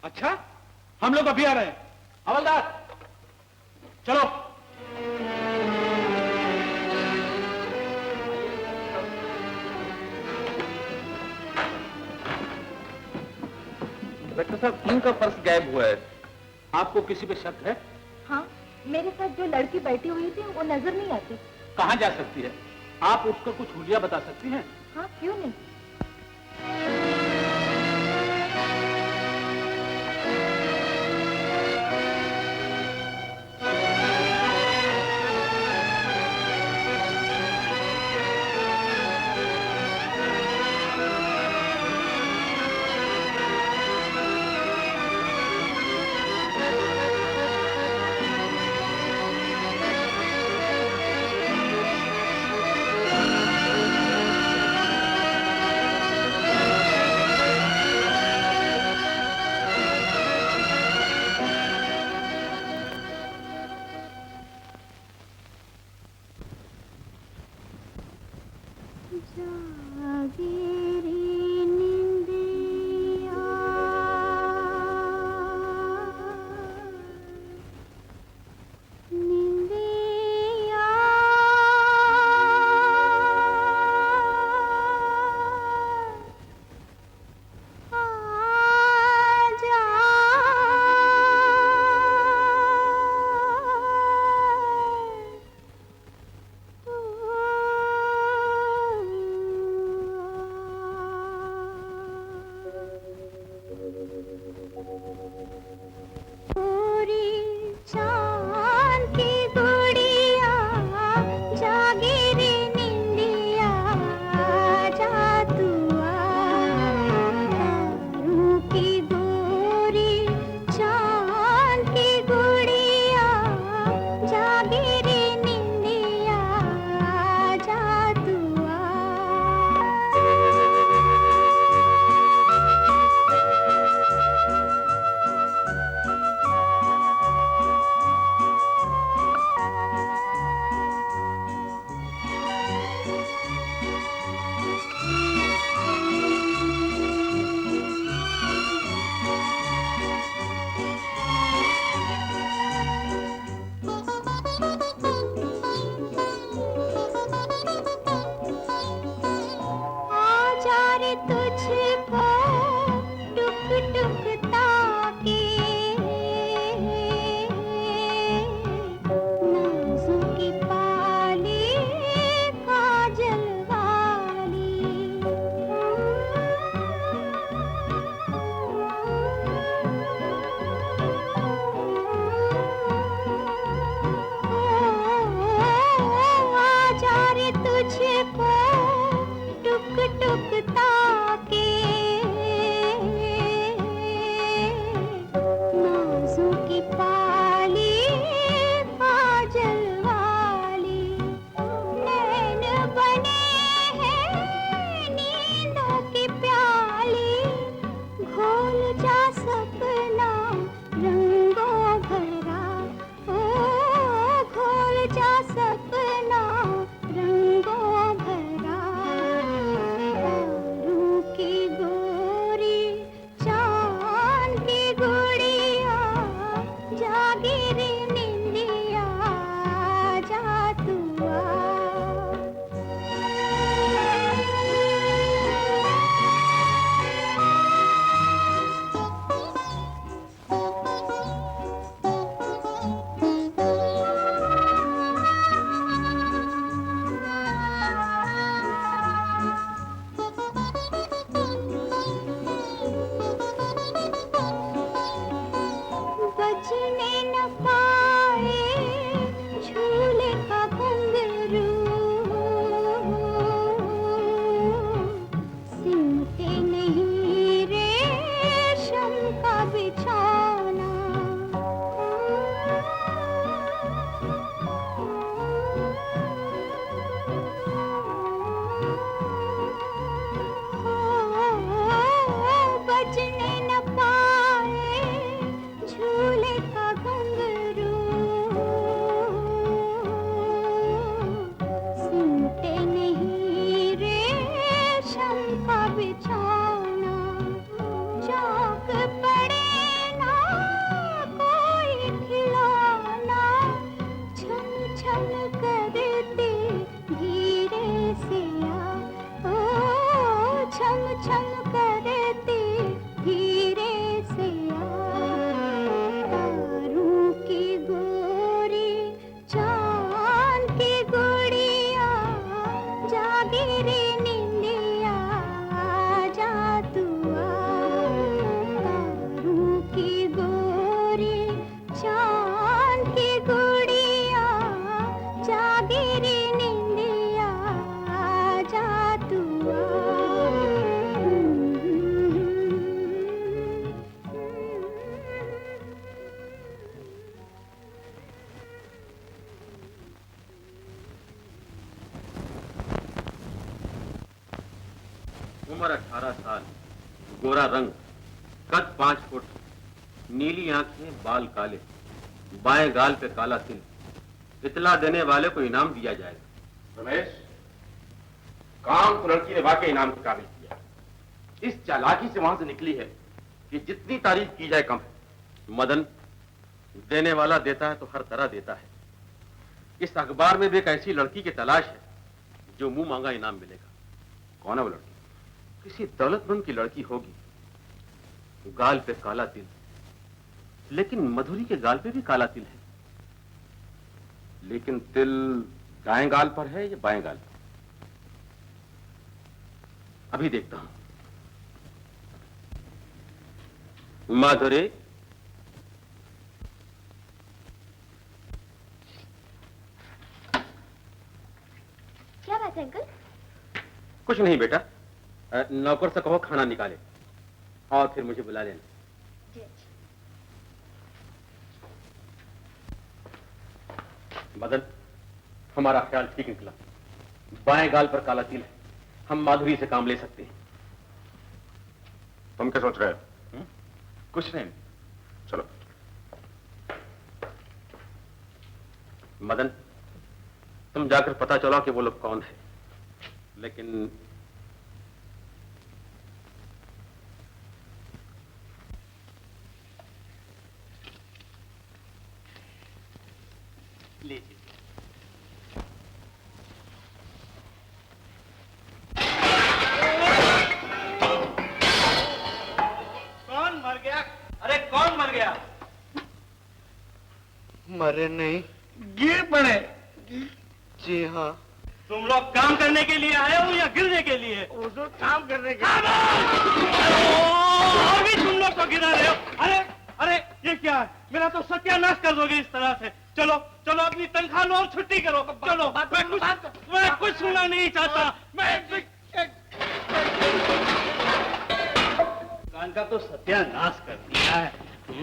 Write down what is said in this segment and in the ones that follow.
अच्छा, हम लोग अभी आ रहे हैं। हवलदार, चलो। डॉक्टर साहब, इनका पर्स गायब हुआ है। आपको किसी पे शक है? हाँ, मेरे साथ जो लड़की बैठी हुई थी वो नजर नहीं आती। कहाँ जा सकती है? आप उसका कुछ हुलिया बता सकती हैं? हाँ, क्यों नहीं। उम्र 18 साल, गोरा रंग, कद 5 फुट, नीली आंखें, बाल काले, बाएं गाल पे काला तिल। इतला देने वाले को इनाम दिया जाएगा। रमेश, काम तो लड़की ने वाकई इनाम के काबिल किया। इस चालाकी से वहां से निकली है कि जितनी तारीफ की जाए कम है। मदन, देने वाला देता है तो हर तरह देता है। इस अखबार में भी एक ऐसी लड़की की तलाश है जो मुंह मांगा इनाम मिलेगा। कौन है वो लड़की? किसी दौलतमंद की लड़की होगी, गाल पे काला तिल, लेकिन मधुरी के गाल पे भी काला तिल है। लेकिन तिल दाएं गाल पर है या बाएं गाल पर? अभी देखता हूं। माधुरी, क्या बात है अंकल? कुछ नहीं बेटा, नौकर से कहो खाना निकाले और फिर मुझे बुला लेना। जी अच्छा। मदन, हमारा ख्याल ठीक निकला। बाएं गाल पर काला तिल है, हम माधुरी से काम ले सकते हैं। तुम क्या सोच रहे हो? कुछ नहीं। चलो। मदन, तुम जाकर पता चलाओ कि वो लोग कौन है। लेकिन लीजिए। कौन मर गया? अरे कौन मर गया? मरे नहीं। गिर पड़े। जी हाँ। तुम लोग काम करने के लिए आए हो या गिरने के लिए? वो तो काम करने के और भी तुम लोग को गिरा रहे हो। अरे अरे ये क्या है? मेरा तो सत्यानाश कर दोगे इस तरह से। चलो चलो, अपनी तनख्वाह लो और छुट्टी करो। चलो, मैं कुछ सुनना नहीं चाहता। कान का तो सत्यानाश कर दिया है।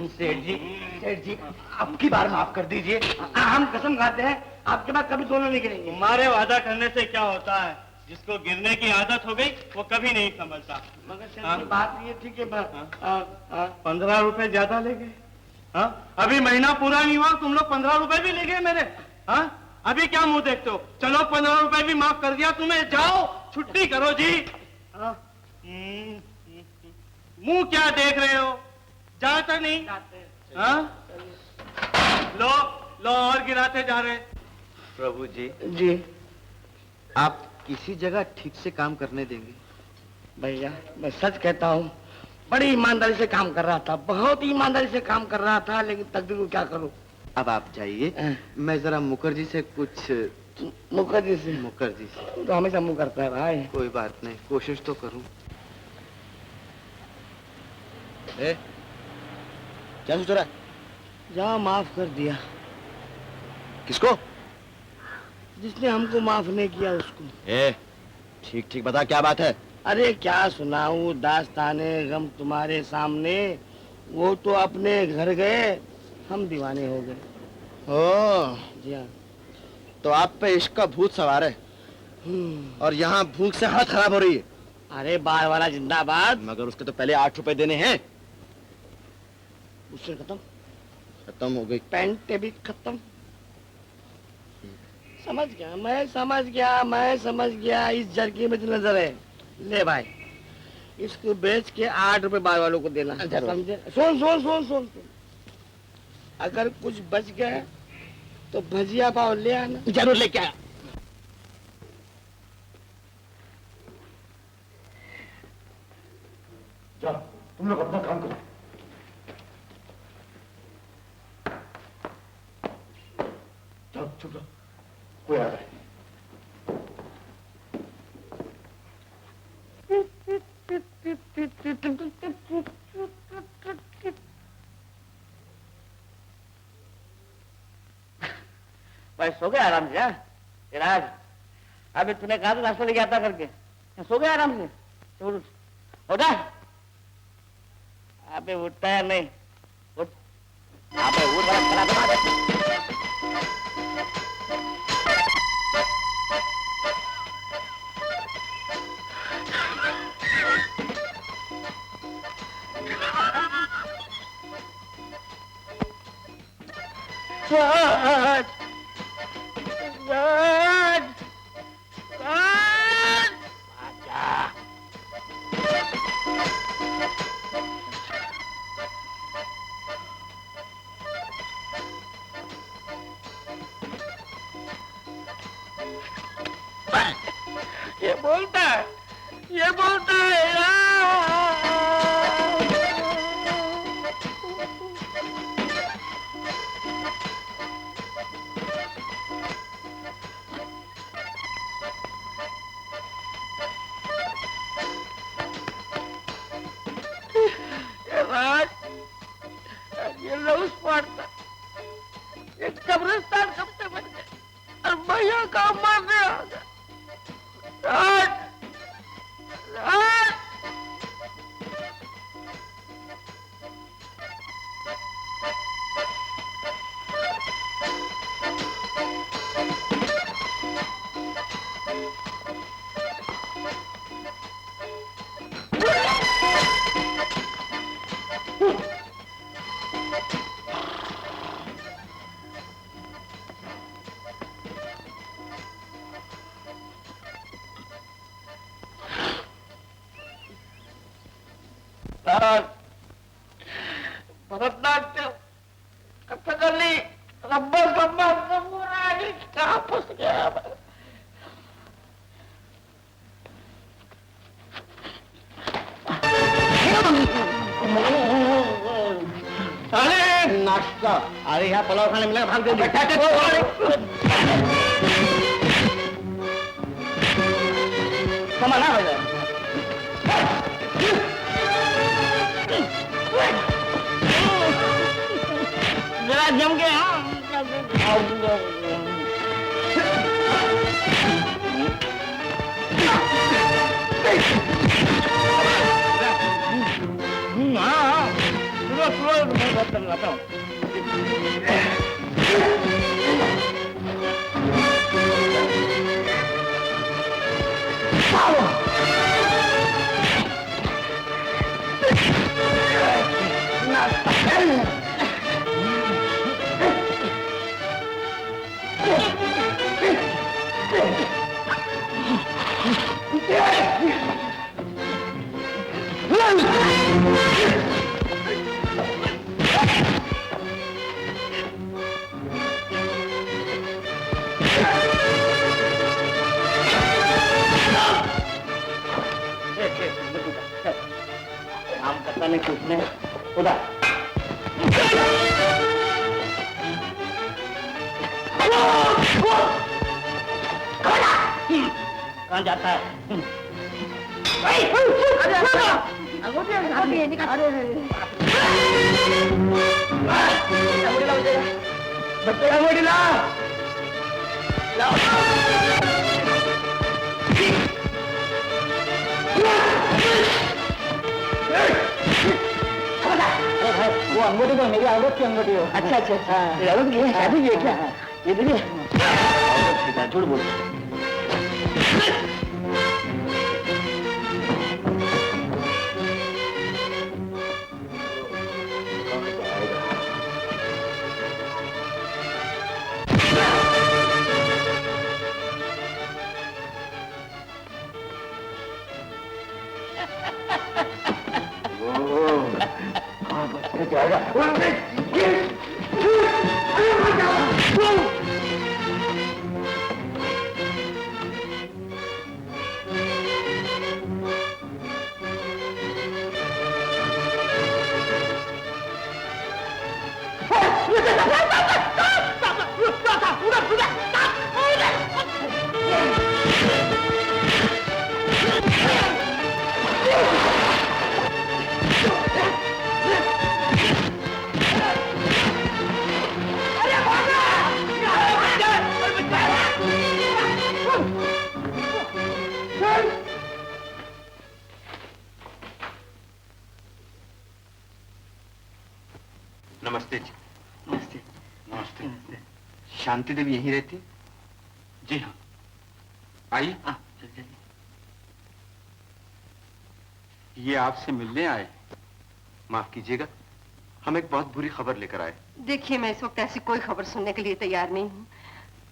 सेठ जी अब की बार माफ कर दीजिए। हम कसम खाते हैं आपके बाद कभी दोनों नहीं गिरेंगे। तुम्हारे वादा करने से क्या होता है? जिसको गिरने की आदत हो गई वो कभी नहीं समझता। मगर सेठ जी बात ये थी कि 15 रुपए ज्यादा ले गए। हाँ, अभी महीना पूरा नहीं हुआ, तुम लोग 15 रुपए भी ले गए मेरे। हाँ, अभी क्या मुंह देखते हो? चलो 15 रुपए भी माफ कर दिया तुम्हें। जाओ, छुट्टी करो जी। हाँ, मुंह क्या देख रहे हो? जाते नहीं? हाँ? लो लो, और गिराते जा रहे। प्रभु जी आप किसी जगह ठीक से काम करने देंगे? भैया मैं सच कहता हूँ, बड़ी ईमानदारी से काम कर रहा था, बहुत ईमानदारी से काम कर रहा था, लेकिन तकदीर को क्या करूँ। अब आप जाइए, मैं जरा मुखर्जी से कुछ। मुखर्जी से? मुखर्जी से तो हमेशा मुंह करता है भाई। कोई बात नहीं, कोशिश तो करूं। क्या सोच रहा है? जा माफ कर दिया। किसको? जिसने हमको माफ नहीं किया उसको। ठीक ठीक बता, क्या बात है? अरे क्या सुनाऊं दास्ताने गम तुम्हारे सामने। वो तो अपने घर गए, हम दीवाने हो गए। ओ, जी हाँ। तो आप पे इश्क का भूत सवार है और यहाँ भूख से हालत खराब हो रही है। अरे बार वाला जिंदाबाद। मगर उसके तो पहले 8 रुपए देने हैं। उससे खत्म हो गई। पैंट भी खत्म। समझ गया, मैं समझ गया इस जरकी में जो नजर है। ले भाई, इसको बेच के 8 रुपए बार वालों को देना, समझे? सुन, अगर कुछ बच गया तो भजिया पाव ले आना। जरूर लेके आया। जाओ, तुम लोग अपना काम करो। जाओ, चुप रहो, कोई आ रहा है। भाई सो गया आराम से? इलाज अभी तूने कहा था नाश्ता लेके आता करके। सो गया आराम से? उठा? अबे उठता है नहीं? उठ। अबे उठ वाला खड़ा बना। राज राज राज आजा ये बोलता है राज ये लव स्पॉट था ये कब्रिस्तान कब से बन गया और भैया का मरने आ गया राज राज भरतनाट्यम कथकली रब्बर गब्बर गंगूरानी कहाँ फंस गया मैं? अरे नाश्ता अरे यहाँ पुलाव खाने मिलेगा भाग दे समाना हो जाए जरा जम के लगाता हूँ आम कत्ता ने कूटने उधर कहाँ जाता है? वो अंगूठी तो मेरी औरत की अंगूठी हो। अच्छा अच्छा अच्छा औरत की शादी की है क्या? ये देखिए झूठ बोल जाएगा नमस्ते जी। नमस्ते नमस्ते। शांति देवी यहीं रहती? जी हाँ। आइए। ये आपसे मिलने आए? माफ कीजिएगा, हम एक बहुत बुरी खबर लेकर आए। देखिए, मैं इस वक्त ऐसी कोई खबर सुनने के लिए तैयार नहीं हूँ।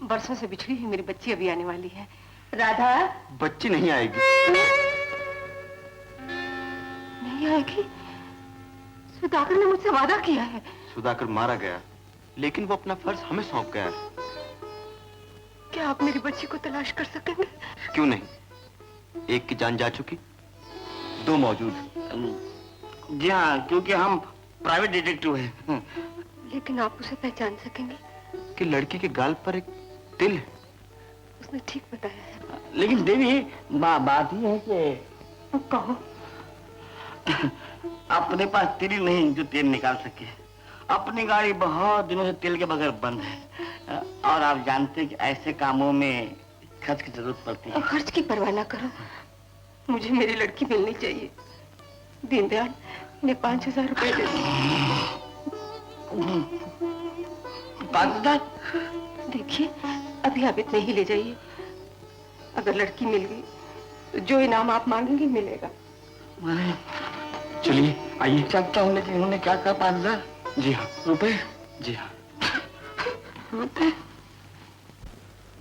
बरसों से बिछड़ी हुई मेरी बच्ची अभी आने वाली है। राधा बच्ची नहीं आएगी। नहीं आएगी? सुधाकर ने मुझसे वादा किया है। सुधाकर मारा गया, लेकिन वो अपना फर्ज हमें सौंप गया है। क्या आप मेरी बच्ची को तलाश कर सकेंगे? क्यों नहीं, एक की जान जा चुकी, दो मौजूद। जी हाँ, क्योंकि हम प्राइवेट डिटेक्टिव हैं। लेकिन आप उसे पहचान सकेंगे? कि लड़की के गाल पर एक तिल है। उसने ठीक बताया है। लेकिन देवी, बात ही है कि कहो। अपने पास तिल नहीं जो तेल निकाल सके। अपनी गाड़ी बहुत दिनों से तेल के बगैर बंद है, और आप जानते हैं कि ऐसे कामों में खर्च की जरूरत पड़ती है। खर्च की परवाह ना करो, मुझे मेरी लड़की मिलनी चाहिए। दीनदयाल ने 5,000 रुपए दे दिए। 5,000? देखिए, अभी आप इतने ही ले जाइए। अगर लड़की मिल गई तो जो इनाम आप मांगेंगे मिलेगा। चलिए आइए। चलता हूँ, लेकिन उन्होंने क्या कहा? 5,000? जी हाँ। रुपए? जी हाँ।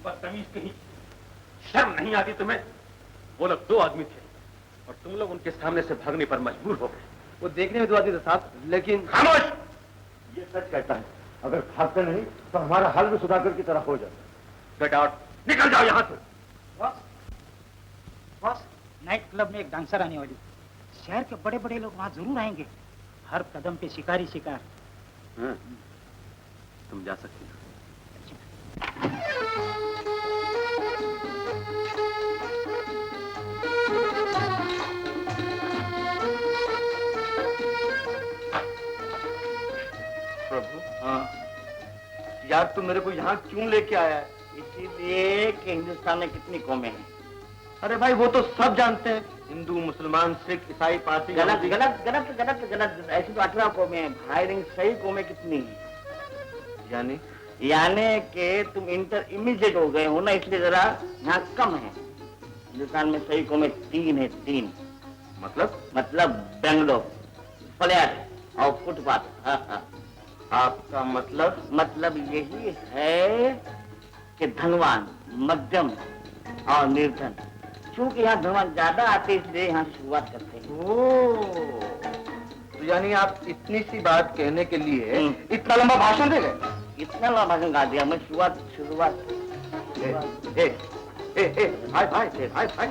बदतमीज कहीं, शर्म नहीं आती तुम्हें? वो लोग 2 आदमी थे और तुम लोग उनके सामने से भागने पर मजबूर हो गए। वो देखने में 2 आदमी थे साहब, लेकिन खामोश! ये सच कहता है, अगर भागते नहीं तो हमारा हाल भी सुधाकर की तरह हो जाता। गेट आउट, निकल जाओ यहाँ से। बॉस, नाइट क्लब में एक डांसर आने वाली। शहर के बड़े बड़े लोग वहाँ जरूर आएंगे। हर कदम पे शिकारी शिकार। तुम जा सकती हो। प्रभु, हाँ, यार तू मेरे को यहाँ क्यों लेके आया है? इसीलिए कि हिंदुस्तान में कितनी कौमें हैं। अरे भाई, वो तो सब जानते हैं, हिंदू, मुसलमान, सिख, ईसाई, पारसी। गलत गलत गलत गलत गलत। ऐसी तो 18 कौमें हैं भाई, लेकिन सही कौमें कितनी हैं? यानी कि तुम इंटर इमीडिएट हो गए हो ना, इसलिए जरा यहाँ कम है। हिंदुस्तान में सही कौमें 3 है, 3। मतलब बेंगलोर, फ्लैट और फुटपाथ। आपका मतलब यही है कि धनवान, मध्यम और निर्धन। क्योंकि यहाँ धनवान ज्यादा आते इसलिए यहाँ शुरुआत करते हैं। ओह, तो यानी आप इतनी सी बात कहने के लिए इतना लंबा भाषण दे गए? इतना लंबा भाषण गा दिया मैं। शुरुआत हाय।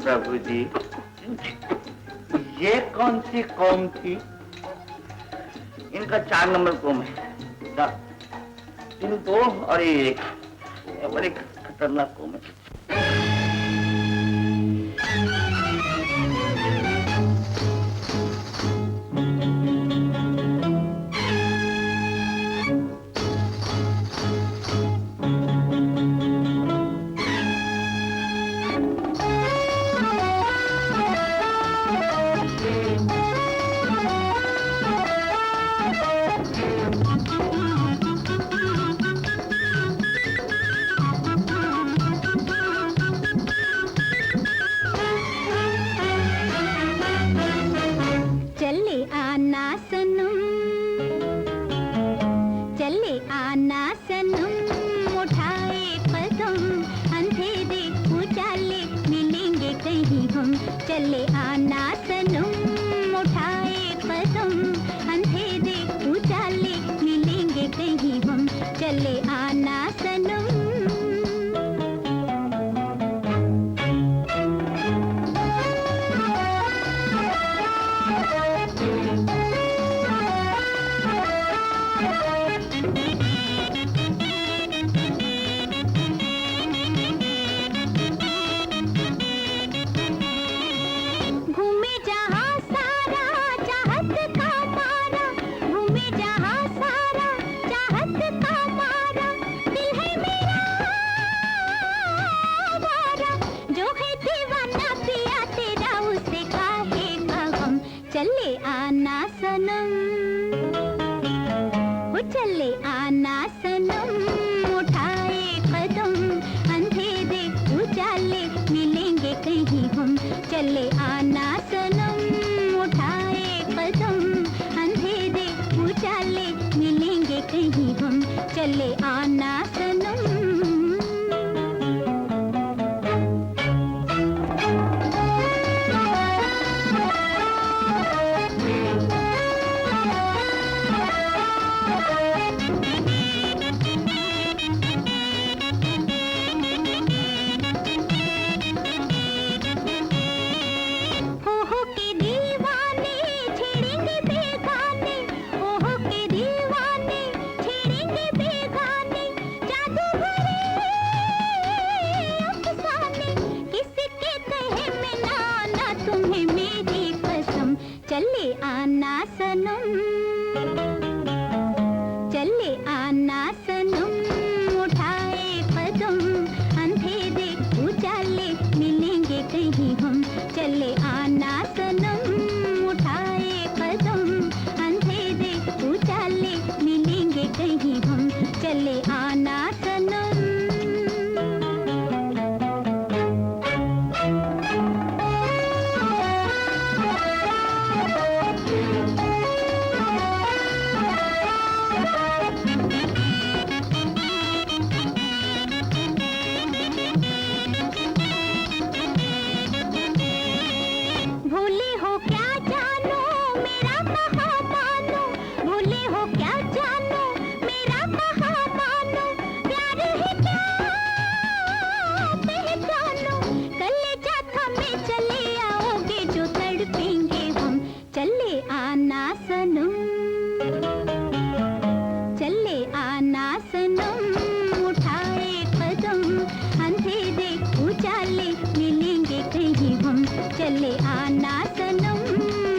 प्रभु जी, ये कौन सी कौम थी? इनका 4 नंबर कौम है। 3 2 और 1। ये बड़ी खतरनाक कौम है। चले आना सनम, उठाए कदम, अंधेरे उजाले मिलेंगे कहीं हम। चले आना सनम। घूमे जहाँ कहीं हम, चले आना सनम उठाए कदम, अंधेरे उजाले मिलेंगे कहीं हम, चले आना सनम। चले आना सनम, चले आना सनम उठाए कदम, अंधेरे उजाले मिलेंगे कहीं हम, चले आना सनम उठाए कदम, अंधेरे उजाले मिलेंगे कहीं हम, चले आना सनम। चले आना सनम, चले आना सनम उठाए कदम, अंधेरे उजाले मिलेंगे कहीं हम, चले आना सनम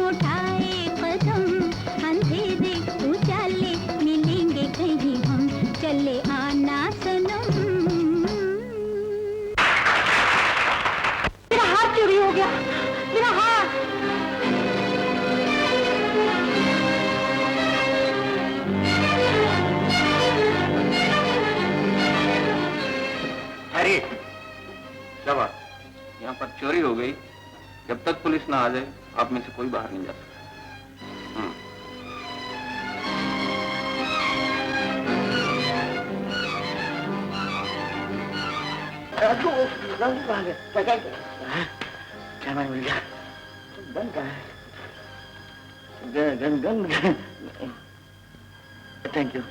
उठाए कदम, अंधेरे उजाले मिलेंगे कहीं हम, चले आना सनम। मेरा हाथ चोरी हो गया, मेरा हाथ। अरे क्या बात, यहाँ पर चोरी हो गई। जब तक पुलिस ना आ जाए आप में से कोई बाहर नहीं जा सकता। क्या मैं मिल गया? गन कहाँ है? Gun gun gun. Thank you.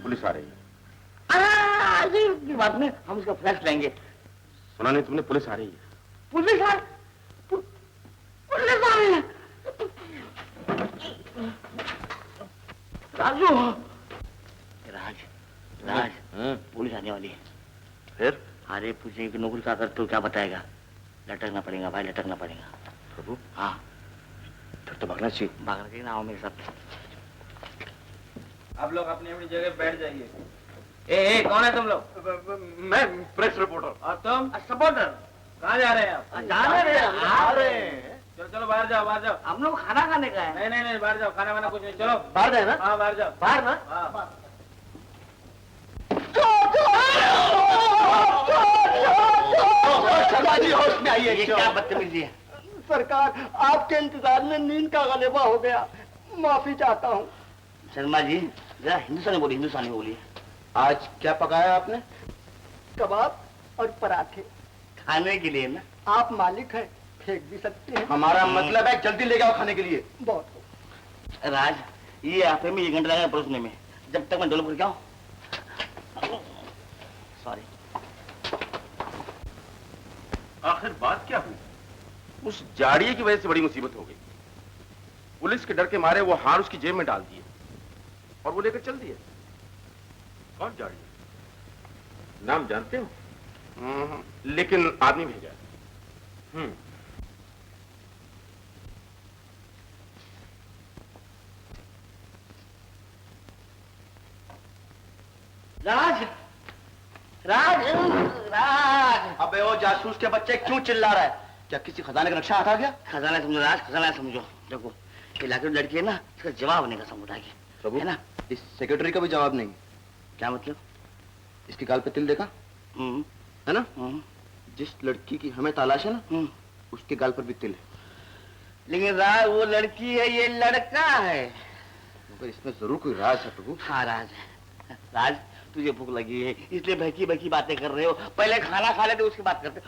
Police आ रही है। की बात नहीं, हम उसका फ्लैश लेंगे। सुना नहीं तुमने? पुलिस आ रही है। पुलिस आ रही है। राजू, राज पुलिस आने वाली है। फिर? अरे पूछे कि नौकरी का कर तो क्या बताएगा? लटकना पड़ेगा भाई, लटकना पड़ेगा। प्रभु, हाँ फिर तो भागना चाहिए। भागना चाहिए ना, आओ मेरे साथ। आप लोग अपनी अपनी जगह बैठ जाइए। ए, कौन है तुम लोग? मैं प्रेस रिपोर्टर। और तुम? सपोर्टर। कहाँ जा रहे हैं आप? जा रहे हैं। चलो चलो बाहर जाओ, बाहर जाओ। हम लोग खाना खाने का है। नहीं नहीं नहीं, बाहर जाओ, खाना वाना कुछ नहीं। चलो बाहर जाए ना? हाँ बाहर जाओ। बाहर ना? हाँ। होश में आइए। ये क्या बदतमीजी है? सरकार, आपके इंतजार में नींद का गलेबा हो गया, माफी चाहता हूँ। शर्मा जी जरा हिंदुस्तानी बोलिए, हिंदुस्तानी बोलिए। आज क्या पकाया आपने? कबाब और पराठे। खाने के लिए ना? आप मालिक हैं, फेंक भी सकते हैं। हमारा मतलब है जल्दी ले जाओ खाने के लिए। बहुत। राज, ये आपे में 1 घंटा लगेगा परोसने में, जब तक मैं डोल करके आऊं। सॉरी। आखिर बात क्या हुई? उस जाड़िए की वजह से बड़ी मुसीबत हो गई। पुलिस के डर के मारे वो हार उसकी जेब में डाल दिए और वो लेकर चल दिए। कौन जाड़िए? नाम जानते हो? लेकिन आदमी भेजा। राज, राज, राज। अबे ओ जासूस के बच्चे क्यों चिल्ला रहा है? क्या किसी खजाने का नक्शा हाथ आ गया? खजाना समझो राज, खजाना समझो। देखो इलाके में लड़की है ना, इसका जवाब नहीं का समुदाय की प्रभु है ना। इस सेक्रेटरी का भी जवाब नहीं। क्या मतलब? इसके गाल पे तिल देखा है ना? जिस लड़की की हमें तलाश है ना, उसके गाल पर भी तिल है। लेकिन राज वो लड़की है, ये लड़का है। मगर इसमें जरूर कोई राज है प्रभु। हाँ राज है। राज तुझे भूख लगी है इसलिए बहकी बहकी बातें कर रहे हो। पहले खाना खा लेते उसके बाद करते।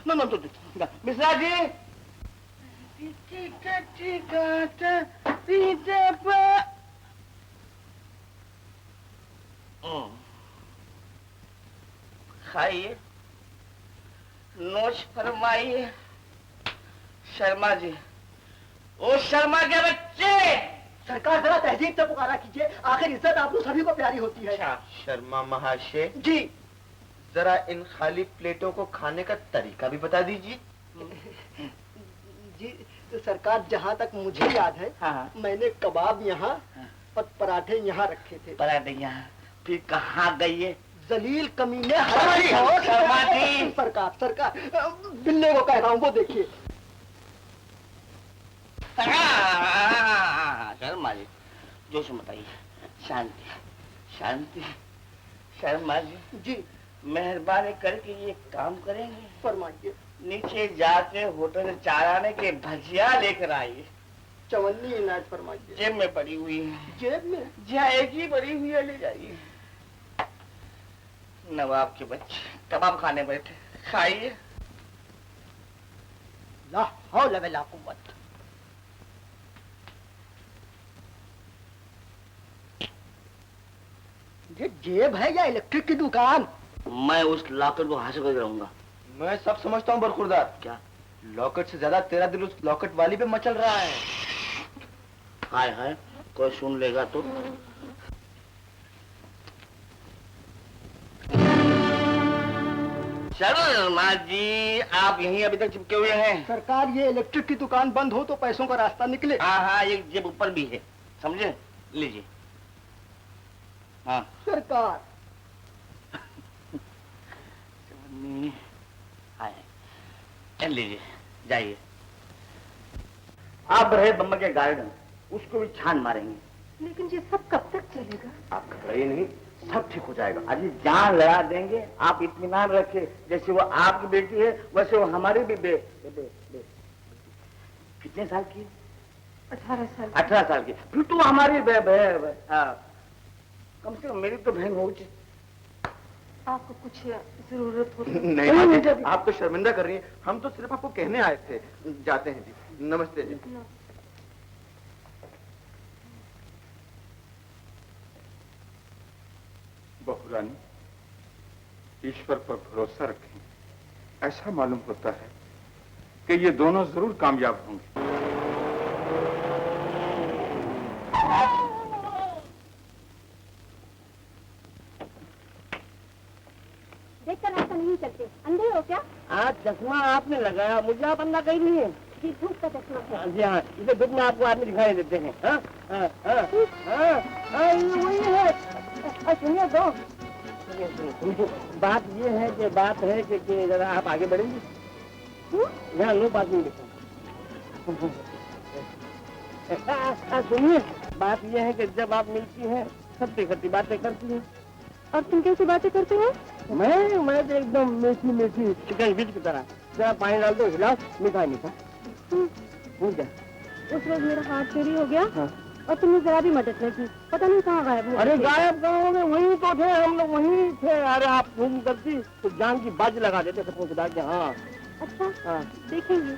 मिश्रा जी खाइए, नोश फरमाइए। शर्मा जी, ओ शर्मा के बच्चे, सरकार जरा तहजीब से पुकारा कीजिए, आखिर इज्जत आप लोग सभी को प्यारी होती है। शर्मा महाशय जी जरा इन खाली प्लेटों को खाने का तरीका भी बता दीजिए। जी तो सरकार, जहाँ तक मुझे याद है, हाँ। मैंने कबाब यहाँ और पराठे यहाँ रखे थे। पराठे यहाँ, फिर कहाँ गई है? जलील कमीने शर्मा जी। सरकार बिल्ले को कह रहा हूँ, वो देखिए। शर्मा जी जोश में बताइए। शांति शांति। शर्मा जी मेहरबानी करके ये काम करेंगे? फरमाइए। नीचे जाके होटल से चाराने के भजिया लेकर आइए। चवन्नी इनायत फरमाइए। जेब में पड़ी हुई है। जेब में? जहाँ एक ही पड़ी हुई है, ले जाइए। नवाब के बच्चे कबाब खाने बैठे, खाइए। ला हौल वला कुव्वत। ये जेब है या इलेक्ट्रिक की दुकान? मैं उस लॉकेट को हासिल कर रहूंगा। मैं सब समझता हूँ बरखुरदार। क्या? लॉकेट से ज्यादा तेरा दिल उस लॉकेट वाली पे मचल रहा है। हाय हाय, कोई सुन लेगा तो। शर्मा जी आप यहीं अभी तक चिपके हुए हैं? सरकार, ये इलेक्ट्रिक की दुकान बंद हो तो पैसों का रास्ता निकले। हाँ, एक जेब ऊपर भी है, समझे? लीजिए। हाँ सरकार। लीजिए, जाइए। आप रहे बम्बई के गार्डन, उसको भी छान मारेंगे। लेकिन ये सब कब तक चलेगा? आप घबराइए नहीं, सब ठीक हो जाएगा। अजी जान लड़ा देंगे, आप इत्मीनान रखे। जैसे वो आपकी बेटी है वैसे वो हमारी भी कितने साल की? 18 साल। 18 साल की। फिर तो हमारी कम से कम मेरी तो बहन हो। आपको कुछ जरूरत हो? नहीं माँ जी, आप तो शर्मिंदा कर रही हैं। हम तो सिर्फ आपको कहने आए थे। जाते हैं जी। नमस्ते जी। बहुरानी, ईश्वर पर भरोसा रखें। ऐसा मालूम होता है कि ये दोनों जरूर कामयाब होंगे। देखकर ऐसा नहीं चलते, अंधे हो क्या? आज चश्मा आपने लगाया, मुझे आप अंधा कहीं नहीं है। जी धूप का चश्मा है। जी हाँ, इसे धूप में आपको आदमी दिखाई देते हैं। ये वही है। सुनिए तो, बात ये है कि जरा आप आगे बढ़ेंगे। यहाँ लो बात नहीं देखो। सुनिए, बात ये है कि जब आप मिलती हैं खट्टी खट्टी बातें करती हैं। और तुम कैसी बातें करते हो? मैं तो एकदम मीठी मीठी चिकन बीज की तरह। जरा पानी डाल दो, हिलाओ, मीठा मीठा। उस रोज मेरा हाथ चोरी हो गया। हाँ। और तुमने जरा भी मदद नहीं की, पता नहीं कहाँ गायब हुआ। अरे गायब कहाँ हो गए? वहीं तो थे हम लोग, वहीं थे। अरे आप फोन करती तो जान की बाजी लगा देते थे पहुंचदार के। हाँ अच्छा हाँ, देखेंगे।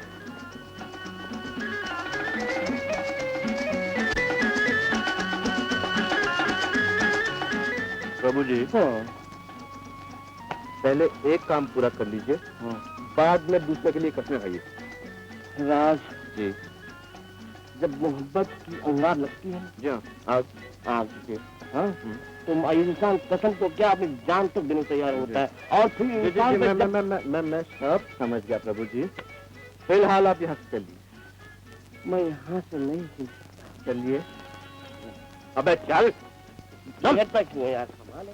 प्रभु जी, पहले एक काम पूरा कर लीजिए, बाद में दूसरे के लिए कसमें खाइए। राज जी। जब मोहब्बत की अंगार लगती है, जी हाँ, तो इंसान कसम तो क्या अपनी जान तक देने तैयार होता है। और फिर इंसान मैं सब समझ गया प्रभु जी। फिलहाल आप यहाँ से चलिए। मैं यहाँ से नहीं चलिए। अबे चल। तक क्यों यार, कमाल है।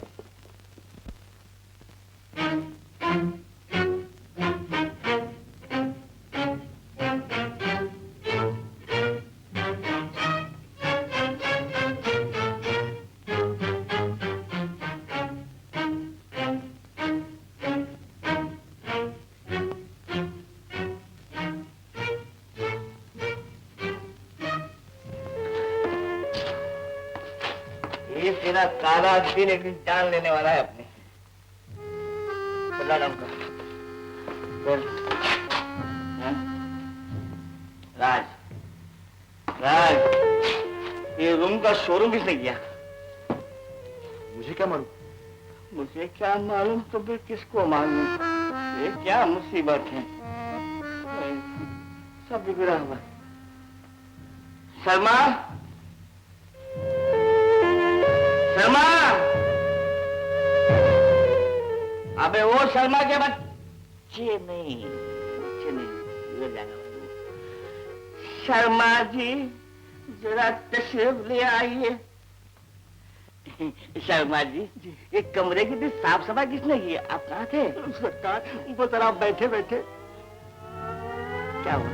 मेरा काला दिन एक दिन जान लेने वाला है अपने। खुला डंका। राज, राज, ये रूम का शोरूम किसने किया? मुझे क्या मालूम? मुझे क्या मालूम तो फिर किसको मालूम? ये क्या मुसीबत है, सब बिगड़ा हुआ। शर्मा, शर्मा, अबे वो शर्मा के बच्चे नहीं, ये जाना। शर्मा जी जरा तशरीफ ले आइए। शर्मा जी, ये कमरे की भी साफ सफाई किसने की? आप कहाँ थे? सरकार वो जरा बैठे बैठे। क्या हुआ?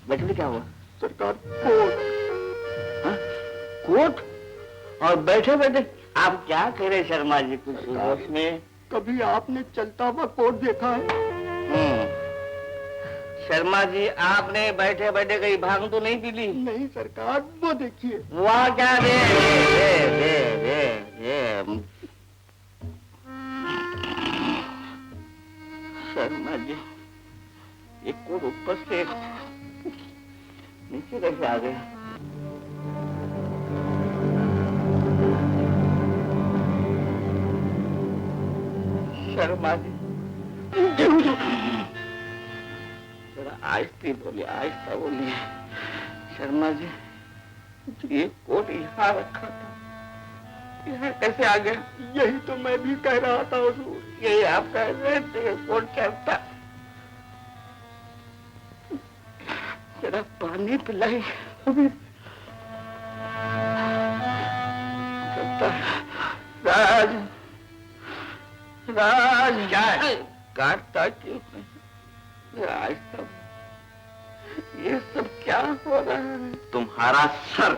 बैठे क्या हुआ? सरकार कोट। हाँ? कोट? और बैठे बैठे आप क्या कह रहे शर्मा जी? कुछ होश में? कभी आपने चलता हुआ कोट देखा है? शर्मा जी, आपने बैठे बैठे कहीं भांग तो नहीं पी ली? नहीं सरकार, वो देखिए। वहाँ क्या? शर्मा जी, एक कोट ऊपर से नीचे कैसे आ गया? शर्मा जी, आहिस्ते बोलिए, आहिस्ता बोलिए। शर्मा जी, ये कोट यहाँ रखा था, यहाँ कैसे आ गया? यही तो मैं भी कह रहा था हुजूर। यही आप कह रहे थे कोट कैसा? जरा पानी पिलाई। राज, राज, काटता क्यों नहीं? आज तक ये सब क्या हो रहा है? तुम्हारा सर।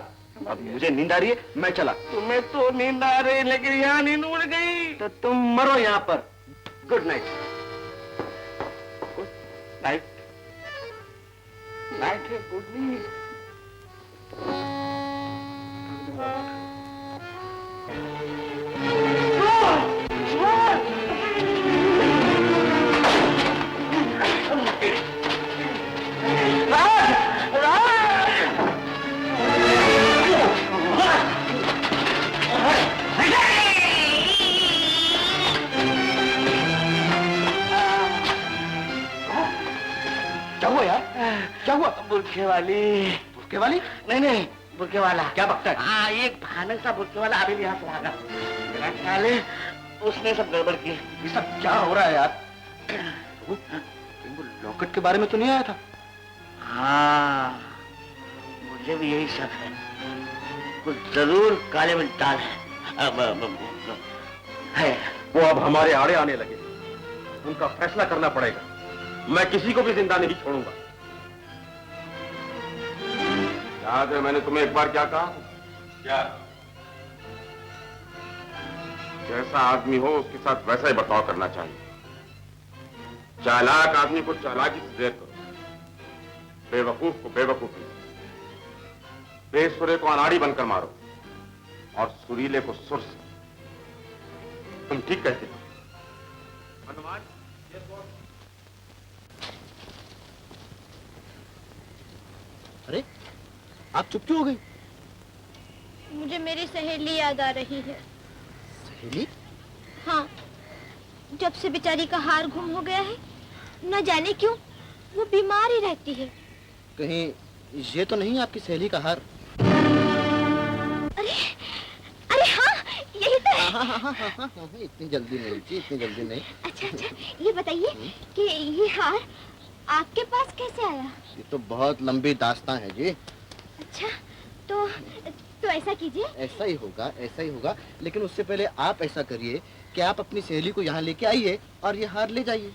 अब मुझे नींद आ रही है, मैं चला। तुम्हें तो नींद आ रही, लेकिन यहाँ नींद उड़ गई। तो तुम मरो यहाँ पर। Good night. Good night. Night है, गुड नाइट। क्या हुआ यार? क्या हुआ? बुरखे वाली। बुरखे वाली? नहीं, बुरखे वाला। क्या बकता है? हाँ, एक भयानक सा बुरखे वाला अभी यहाँ से भागा। मेरा ख्याल है उसने सब गड़बड़ की। ये सब क्या हो रहा है यार? वो लॉकेट के बारे में तो नहीं आया था? हाँ, मुझे भी यही शक है। कुछ जरूर काले में डाल है। वो अब हमारे आड़े आने लगे, उनका फैसला करना पड़ेगा। मैं किसी को भी जिंदा नहीं छोड़ूंगा। याद है मैंने तुम्हें एक बार क्या कहा? क्या? जैसा आदमी हो उसके साथ वैसा ही बर्ताव करना चाहिए। चालाक आदमी को चालाकी से देर करो, बेवकूफ को बेवकूफी, बेसुरे को अनाड़ी बनकर मारो और सुरीले को सुर से। तुम ठीक कहते हो। हनुमान, अरे आप चुप क्यों हो गई? मुझे मेरी सहेली याद आ रही है। सहेली? हाँ, जब से बेचारी का हार गुम हो गया है, न जाने क्यों वो बीमार ही रहती है। कहीं ये तो नहीं आपकी सहेली का हार? अरे अरे हाँ, यही तो है। हाँ, इतनी जल्दी नहीं जी, इतनी जल्दी नहीं। अच्छा, ये बताइए कि ये हार आपके पास कैसे आया? ये तो बहुत लंबी दास्तां है जी। अच्छा, तो ऐसा कीजिए। ऐसा ही होगा, लेकिन उससे पहले आप ऐसा करिए कि आप अपनी सहेली को यहाँ लेके आइए और ये हार ले जाइए।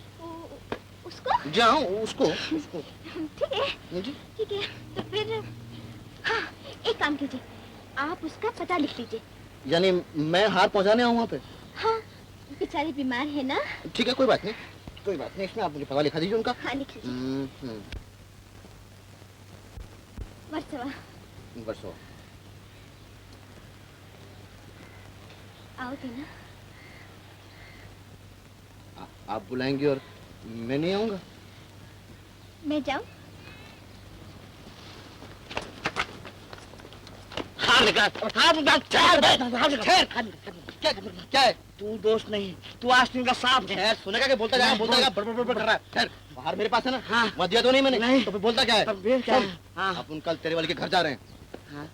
उसको? जाओ, उसको। ठीक है जी, ठीक है। तो फिर हाँ, एक काम कीजिए, आप उसका पता लिख लीजिए। यानी मैं हार पहुँचाने आऊँ वहाँ पे? हाँ, बेचारी बीमार है ना। ठीक है, कोई बात नहीं, इसमें आप मुझे पता लिखा दीजिए उनका। हाँ, लिख लीजिए। वर्षवा। आओगे ना? आप बुलाएंगे और मैं नहीं आऊंगा? मैं जाऊं? क्या है? तू दोस्त नहीं, तू आस्तीन का सांप है। सुनेगा कि बोलता जाएगा, बोलता जाएगा, बड़ कर रहा है। बाहर मेरे पास है ना? हाँ। वहाँ दिया तो नहीं मैंने? नहीं। तो फिर बोलता क्या है? तब फिर क्या है? हाँ। अपन कल तेरे वाले के घर जा रहे हैं। हाँ।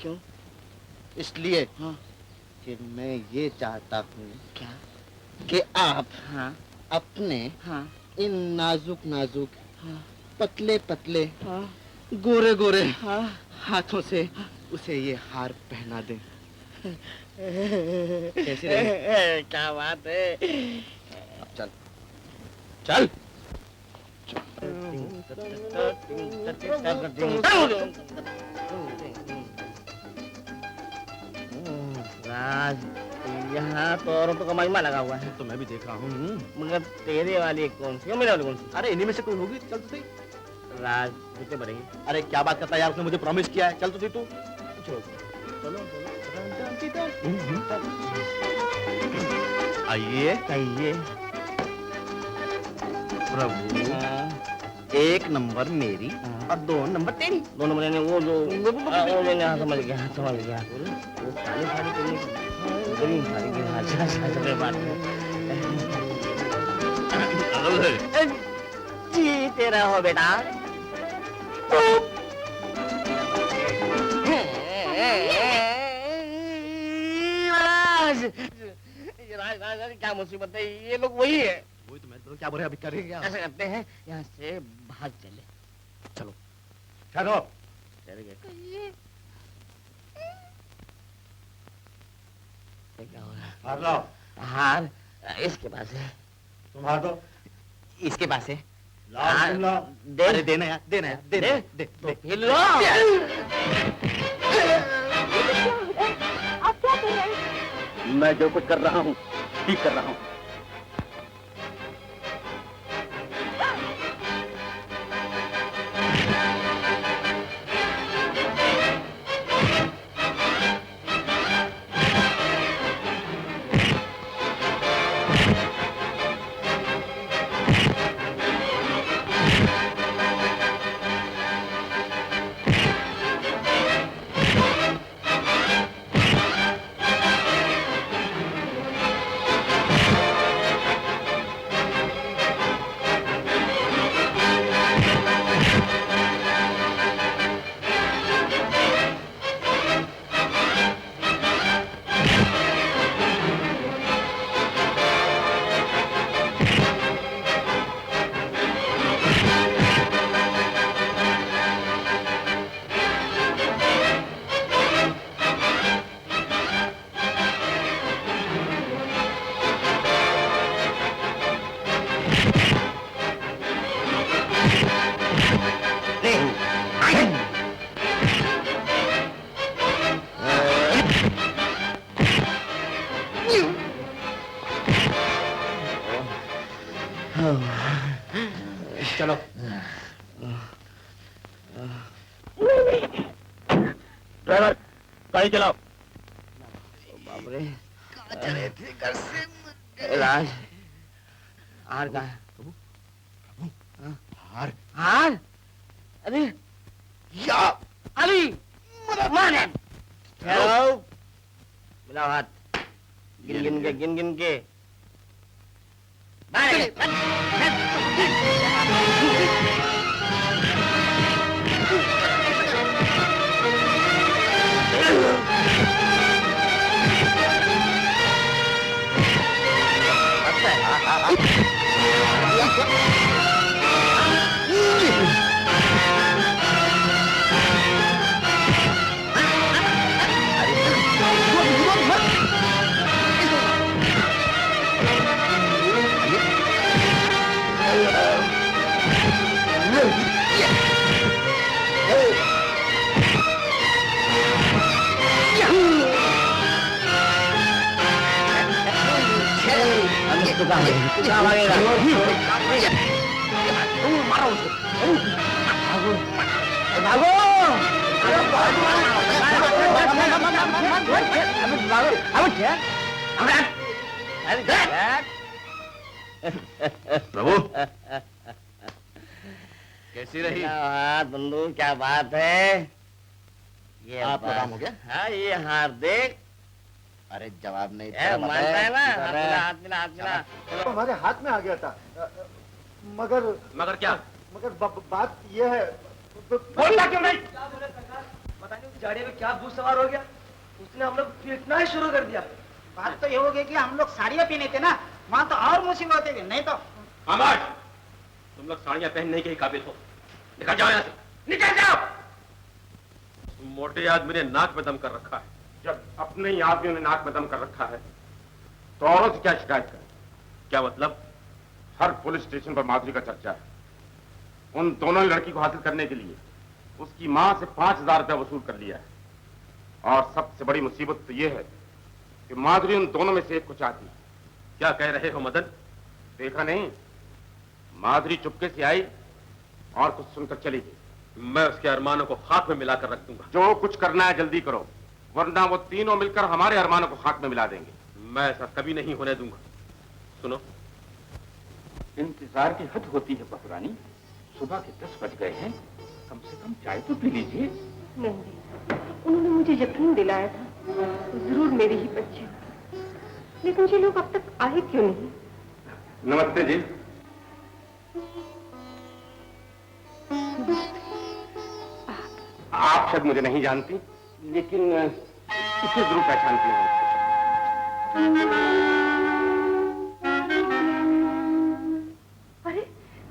क्यों? इसलिए हाँ। कि मैं ये चाहता हूँ क्या? कि आप हाँ। अपने हाँ। इन नाजुक नाजुक हाँ। पतले पतले हाँ। गोरे गोरे हाँ। हाथों से उसे ये हार पहना दे। कैसी रही? क्या बात है? अब चल चल। राज, यहाँ तो औरों तो कमाई में लगा हुआ है। तो मैं भी देख रहा हूँ। मगर तेरे वाली कौन सी, मेरे वाली कौन सी? अरे इन्हीं में से कोई होगी। चल तो सही। राज कितने बढ़ेंगे? अरे क्या बात करता है यार, उसने मुझे प्रॉमिस किया है। चल तो सही तू। चलो आइए आइए। प्रभु, एक नंबर मेरी और 2 नंबर तेरी। 2 नंबर ने वो जो वो मैंने समझ गया वो काली साड़ी पहनी ग्रीन साड़ी की। अच्छा सब बात है। जी तेरा हो बेटा। राज क्या मुसीबत है, ये लोग वही है। वही तो मैं तो क्या बोल रहा, अभी करेंगे क्या? ऐसा करते हैं, यहाँ से भाग चले। चलो चलो। चल गए। क्या हो रहा है? हार लो। हार इसके पास है। तुम हार दो। इसके पास है। तुम लो। दे। अरे देना यार, देना यार, दे दे तो फिर लो। आप क्या कर रहे हैं? मैं जो कुछ कर रहा हूँ ठीक कर रहा हूँ। चलो। ड्राइवर गाड़ी चलाओ। बाप रे, चले थे घर से। राज, हार कहाँ है? हार हार? अरे या अली माने। हेलो, मिलाओ हाथ। गिन गिन के बाहर। भागो प्रभु कैसी रही? क्या बात बंधु, क्या बात है? ये आपका काम हो गया? हाँ, ये हार देख। अरे जवाब नहीं मानता है ना? हाथ मिला, हाथ मिला, हाथ मिला। तो हमारे हाथ में आ गया था, मगर क्या? मगर बात ये है। बोलता क्यों नहीं? पता नहीं जाड़े में क्या भूत सवार हो गया, उसने हम लोग पीटना ही शुरू कर दिया। बात तो ये हो गई कि हम लोग साड़ियाँ पहने थे ना, वहाँ तो और मुसीबत है, नहीं तो। खामोश! तुम लोग साड़ियाँ पहनने के ही काबिल हो। निकल जाओ यहाँ से, निकल जाओ! मोटे आदमी ने नाक में दम कर रखा है। जब अपने ही आदमियों ने नाक में दम कर रखा है तो औरों से क्या शिकायत करें? क्या मतलब? हर पुलिस स्टेशन पर माधुरी का चर्चा है। उन दोनों लड़की को हासिल करने के लिए उसकी मां से 5,000 रुपया वसूल कर लिया है। और सबसे बड़ी मुसीबत तो यह है कि माधुरी उन दोनों में से एक को चाहती है। क्या कह रहे हो मदन? देखा नहीं, माधुरी चुपके से आई और कुछ सुनकर चली गई। मैं उसके अरमानों को खाक में मिलाकर रख दूंगा। जो कुछ करना है जल्दी करो, वरना वो तीनों मिलकर हमारे अरमानों को खाक में मिला देंगे। मैं ऐसा कभी नहीं होने दूंगा। सुनो, इंतजार की हद होती है बहुरानी। सुबह के 10 बज गए हैं, कम से कम चाय तो पी लीजिए। नहीं, उन्होंने मुझे यकीन दिलाया था जरूर मेरी ही बच्ची, लेकिन ये लोग अब तक आए क्यों नहीं? नमस्ते जी। आप शायद मुझे नहीं जानती, लेकिन इसे जरूर पहचानती हूँ। अरे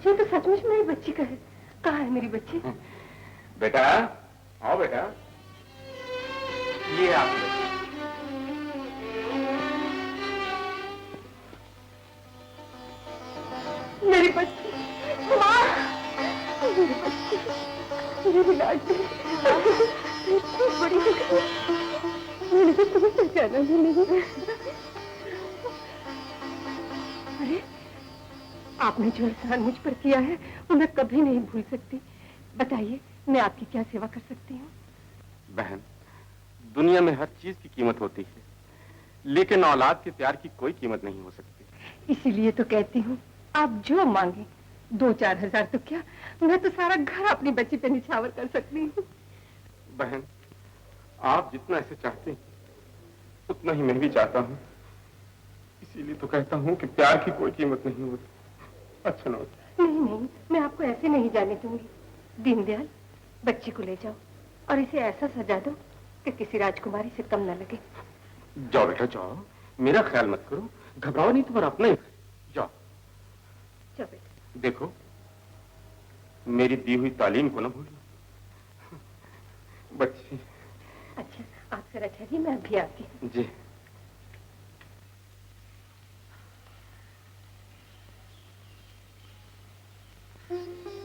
ये तो सचमुच मेरी बच्ची का है। कहाँ है मेरी बच्ची? बेटा आओ बेटा, ये आप मेरी बच्ची, माँ, मेरी बच्ची, मेरी लाडली, इतनी बड़ी हो गई, मैंने तो तुम्हें पहचाना भी नहीं। अरे आपने जो एहसान मुझ पर किया है वो मैं कभी नहीं भूल सकती। बताइए मैं आपकी क्या सेवा कर सकती हूँ? बहन, दुनिया में हर चीज की कीमत होती है, लेकिन औलाद के प्यार की कोई कीमत नहीं हो सकती। इसीलिए तो कहती हूँ आप जो मांगे, 2-4 हजार तो क्या, मैं तो सारा घर अपनी बच्ची पे निछावर कर सकती हूँ। बहन, आप जितना ऐसे चाहते हैं उतना ही मैं भी चाहता हूँ। इसीलिए तो कहता हूँ कि प्यार की कोई कीमत नहीं होती। अच्छा ना? नहीं नहीं, मैं आपको ऐसे नहीं जाने दूंगी। दीनदयाल, बच्ची को ले जाओ और इसे ऐसा सजा दो कि किसी राजकुमारी से कम न लगे। जाओ बेटा जाओ, मेरा ख्याल मत करो, घबराओ नहीं, तुम्हारा अपना ही। जाओ जाओ बेटा। देखो, मेरी दी हुई तालीम को ना भूलना। बच्ची। अच्छा, आप जरा ठहरिए, मैं अभी आती हूँ। जी।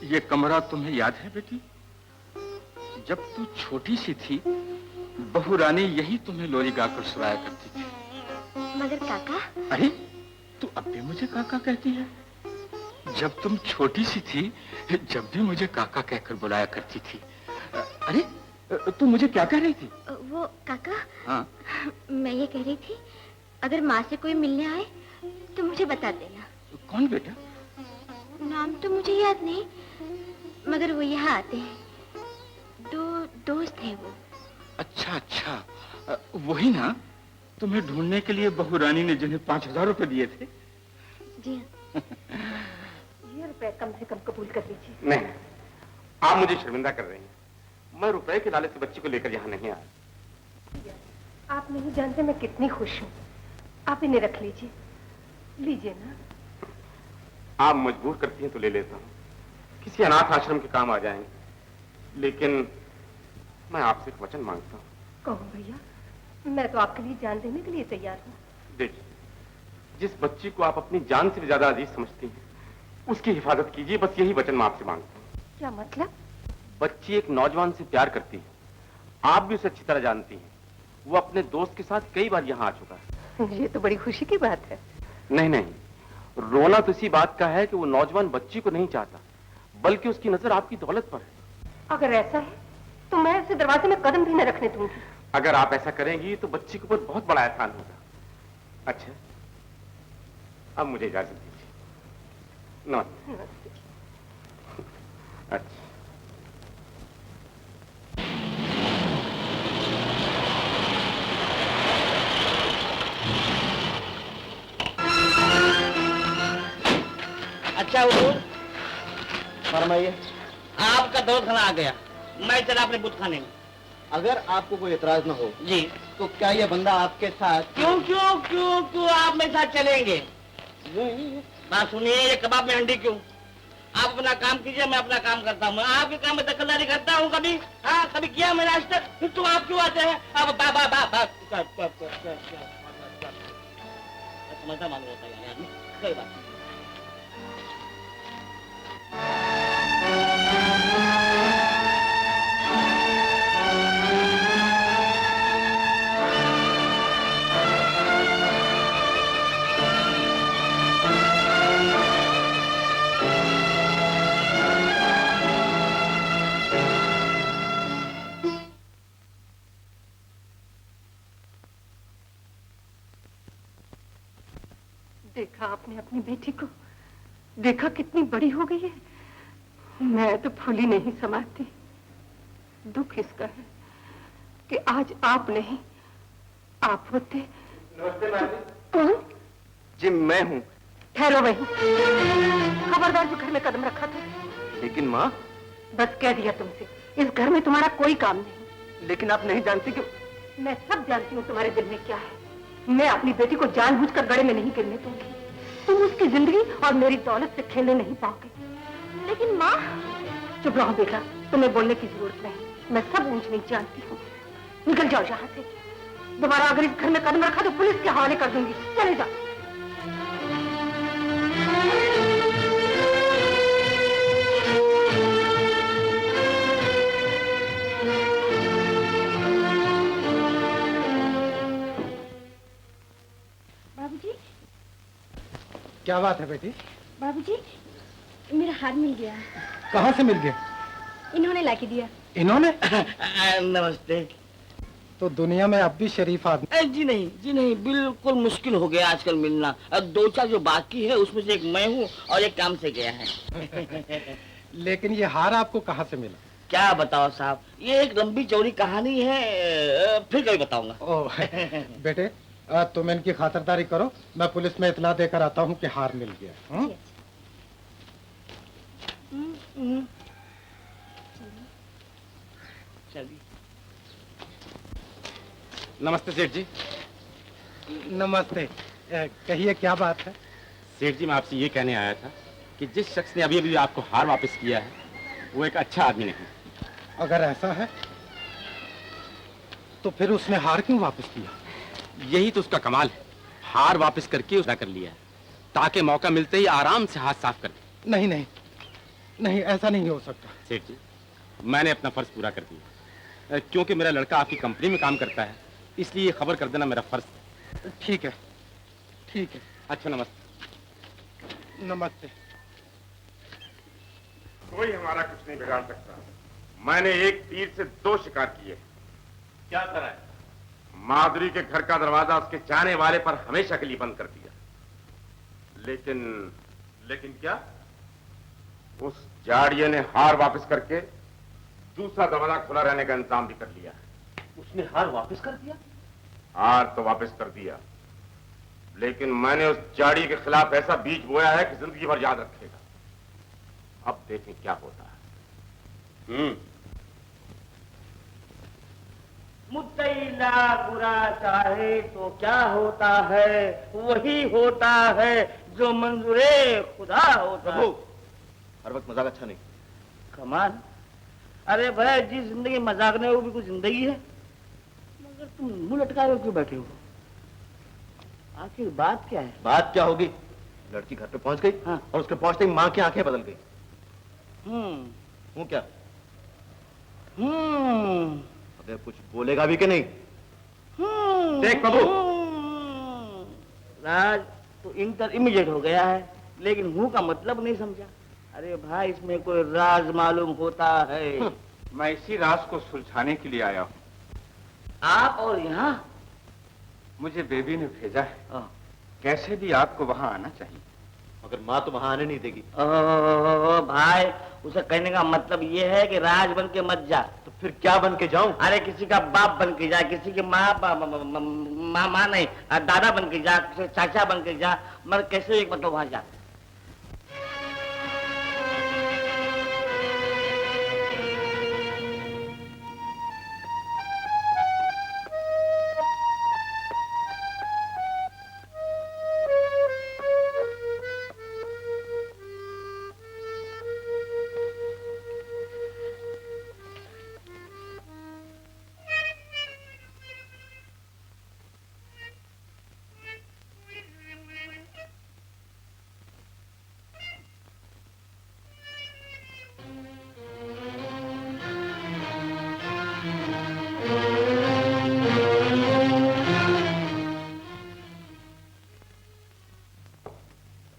ये कमरा तुम्हें याद है बेटी? जब तू छोटी सी थी, बहू रानी यही तुम्हें लोरी गाकर सुनाया करती थी। मगर काका? अरे तू अब भी मुझे काका कहती है? जब तुम छोटी सी थी, जब भी मुझे काका कहकर बुलाया करती थी। अरे तू मुझे क्या कह रही थी? वो काका, हाँ? मैं ये कह रही थी, अगर माँ से कोई मिलने आए तो मुझे बता देना। कौन बेटा? नाम तो मुझे याद नहीं, मगर वो यहाँ आते हैं। दोस्त है वो। अच्छा अच्छा, वही ना तुम्हें ढूंढने के लिए बहू रानी ने जिन्हें 5,000 रुपए दिए थे। जी हाँ। ये रुपए कम से कम कबूल कर लीजिए। नहीं, आप मुझे शर्मिंदा कर रही हैं। मैं रुपए के लालच से बच्ची को लेकर यहाँ नहीं आया। आप नहीं जानते मैं कितनी खुश हूँ। आप इन्हें रख लीजिए। लीजिए ना। आप मजबूर करती हैं तो ले लेता हूँ, किसी अनाथ आश्रम के काम आ जाएंगे। लेकिन मैं आपसे एक वचन मांगता हूँ। कहो भैया, मैं तो आपके लिए जान देने के लिए तैयार हूँ। देखिए, जिस बच्ची को आप अपनी जान से भी ज्यादा अजीज समझती हैं, उसकी हिफाजत कीजिए, बस यही वचन मैं आपसे मांगता हूँ। क्या मतलब? बच्ची एक नौजवान से प्यार करती है, आप भी उसे अच्छी तरह जानती हैं। वो अपने दोस्त के साथ कई बार यहाँ आ चुका है। ये तो बड़ी खुशी की बात है। नहीं नहीं, रोना तो इसी बात का है कि वो नौजवान बच्ची को नहीं चाहता, बल्कि उसकी नजर आपकी दौलत पर है। अगर ऐसा है तो मैं उसे दरवाजे में कदम भी न रखने दूंगी। अगर आप ऐसा करेंगी तो बच्ची के ऊपर बहुत बड़ा एहसान होगा। अच्छा, अब मुझे इजाजत दीजिए। नमस्ते। अच्छा, अच्छा हुजूर, फरमाइए। आपका दौड़ खाना आ गया, मैं चला अपने बुत खाने में। अगर आपको कोई एतराज न हो जी, तो क्या ये बंदा आपके साथ? क्यों क्यों क्यों क्यों आप मेरे साथ चलेंगे? बात सुनिए, ये कबाब में हंडी क्यों? आप अपना काम कीजिए, मैं अपना काम करता हूँ। आपके काम में दखलदारी करता हूँ कभी? हाँ, कभी किया मैंने आज तक? फिर तुम आप क्यों आते हैं? अब समझता मालूम होता है आदमी, कोई बात नहीं। देखा आपने अपनी बेटी को? देखा कितनी बड़ी हो गई है। मैं तो फूली नहीं समाती। दुख इसका है कि आज आप नहीं, आप होते। नमस्ते मैम। कौन? जी मैं हूँ। ठहरो वहीं। खबरदार जो घर में कदम रखा था। लेकिन माँ। बस कह दिया तुमसे, इस घर में तुम्हारा कोई काम नहीं। लेकिन आप नहीं जानती कि मैं सब जानती हूँ तुम्हारे दिल में क्या है। मैं अपनी बेटी को जानबूझकर गड़े में नहीं गिरने दूंगी। तुम उसकी जिंदगी और मेरी दौलत से खेलने नहीं पाओगे। लेकिन माँ। चुप रहो बेटा, तुम्हें बोलने की जरूरत नहीं। मैं सब ऊंच नीच जानती हूँ। निकल जाओ यहाँ से। दोबारा अगर इस घर में कदम रखा तो पुलिस के हवाले कर दूंगी। चले जाओ। बाबूजी। क्या बात है बेटी? बाबूजी, मेरा हार मिल गया। कहाँ से मिल गया? इन्होंने लाके दिया। इन्होंने? नमस्ते। तो दुनिया में अब भी शरीफ आदमी? जी नहीं, बिल्कुल मुश्किल हो गया आजकल मिलना। दो चार जो बाकी है उसमें से एक मैं हूँ और एक काम से गया है। लेकिन ये हार आपको कहाँ से मिला? क्या बताओ साहब, ये एक लंबी चौड़ी कहानी है, फिर कभी बताऊंगा। ओह बेटे, तुम इनकी खातिरदारी करो, मैं पुलिस में इतला देकर आता हूँ कि हार मिल गया। चलिए। नमस्ते सेठ जी। नमस्ते। कहिए क्या बात है? सेठ जी, मैं आपसे ये कहने आया था कि जिस शख्स ने अभी अभी आपको हार वापस किया है वो एक अच्छा आदमी नहीं। अगर ऐसा है तो फिर उसने हार क्यों वापस किया? यही तो उसका कमाल है, हार वापस करके उसने कर लिया है ताकि मौका मिलते ही आराम से हाथ साफ कर दे। नहीं, ऐसा नहीं हो सकता। सेठ जी, मैंने अपना फर्ज पूरा कर दिया। क्योंकि मेरा लड़का आपकी कंपनी में काम करता है, इसलिए खबर कर देना मेरा फर्ज है। ठीक है। अच्छा, नमस्ते। नमस्ते। कोई हमारा कुछ नहीं बिगाड़ सकता। मैंने एक तीर से दो शिकार किए। क्या करा है? माधुरी के घर का दरवाजा उसके जाने वाले पर हमेशा के लिए बंद कर दिया। लेकिन क्या? उस जाड़िये ने हार वापस करके दूसरा दरवाजा खुला रहने का इंतजाम भी कर लिया है। उसने हार वापस कर दिया? हार तो वापस कर दिया, लेकिन मैंने उस जाड़िये के खिलाफ ऐसा बीज बोया है कि जिंदगी भर याद रखेगा। अब देखें क्या होता है। मुतैला बुरा चाहे तो क्या होता है, वही होता है जो मंजूरे खुदा होता है। हर वक्त मजाक अच्छा नहीं। कमाल। अरे भाई, जिस जिंदगी मजाक नहीं वो भी कुछ जिंदगी है। मगर तुम मुंह लटकाए क्यों बैठे हो? आखिर बात क्या है? बात क्या होगी? लड़की घर पे पहुंच गई। हाँ। और उसके पहुंचते ही माँ की आंखें बदल गई। हूँ क्या? अबे कुछ बोलेगा भी कि नहीं? देख बाबू, राज तो इंटर इमीडिएट हो गया है, लेकिन हूँ का मतलब नहीं समझा। अरे भाई, इसमें कोई राज मालूम होता है। मैं इसी राज को सुलझाने के लिए आया हूँ। आप और यहाँ? मुझे बेबी ने भेजा है। कैसे भी आपको वहाँ आना चाहिए। मगर माँ तो वहाँ आने नहीं देगी। ओ भाई, उसे कहने का मतलब ये है कि राज बन के मत जा। तो फिर क्या बन के जाऊं? अरे किसी का बाप बन के जा, किसी की माँ नहीं, दादा बन के जा, किसी चाचा बन के जा, मगर कैसे एक मतलब वहां जा।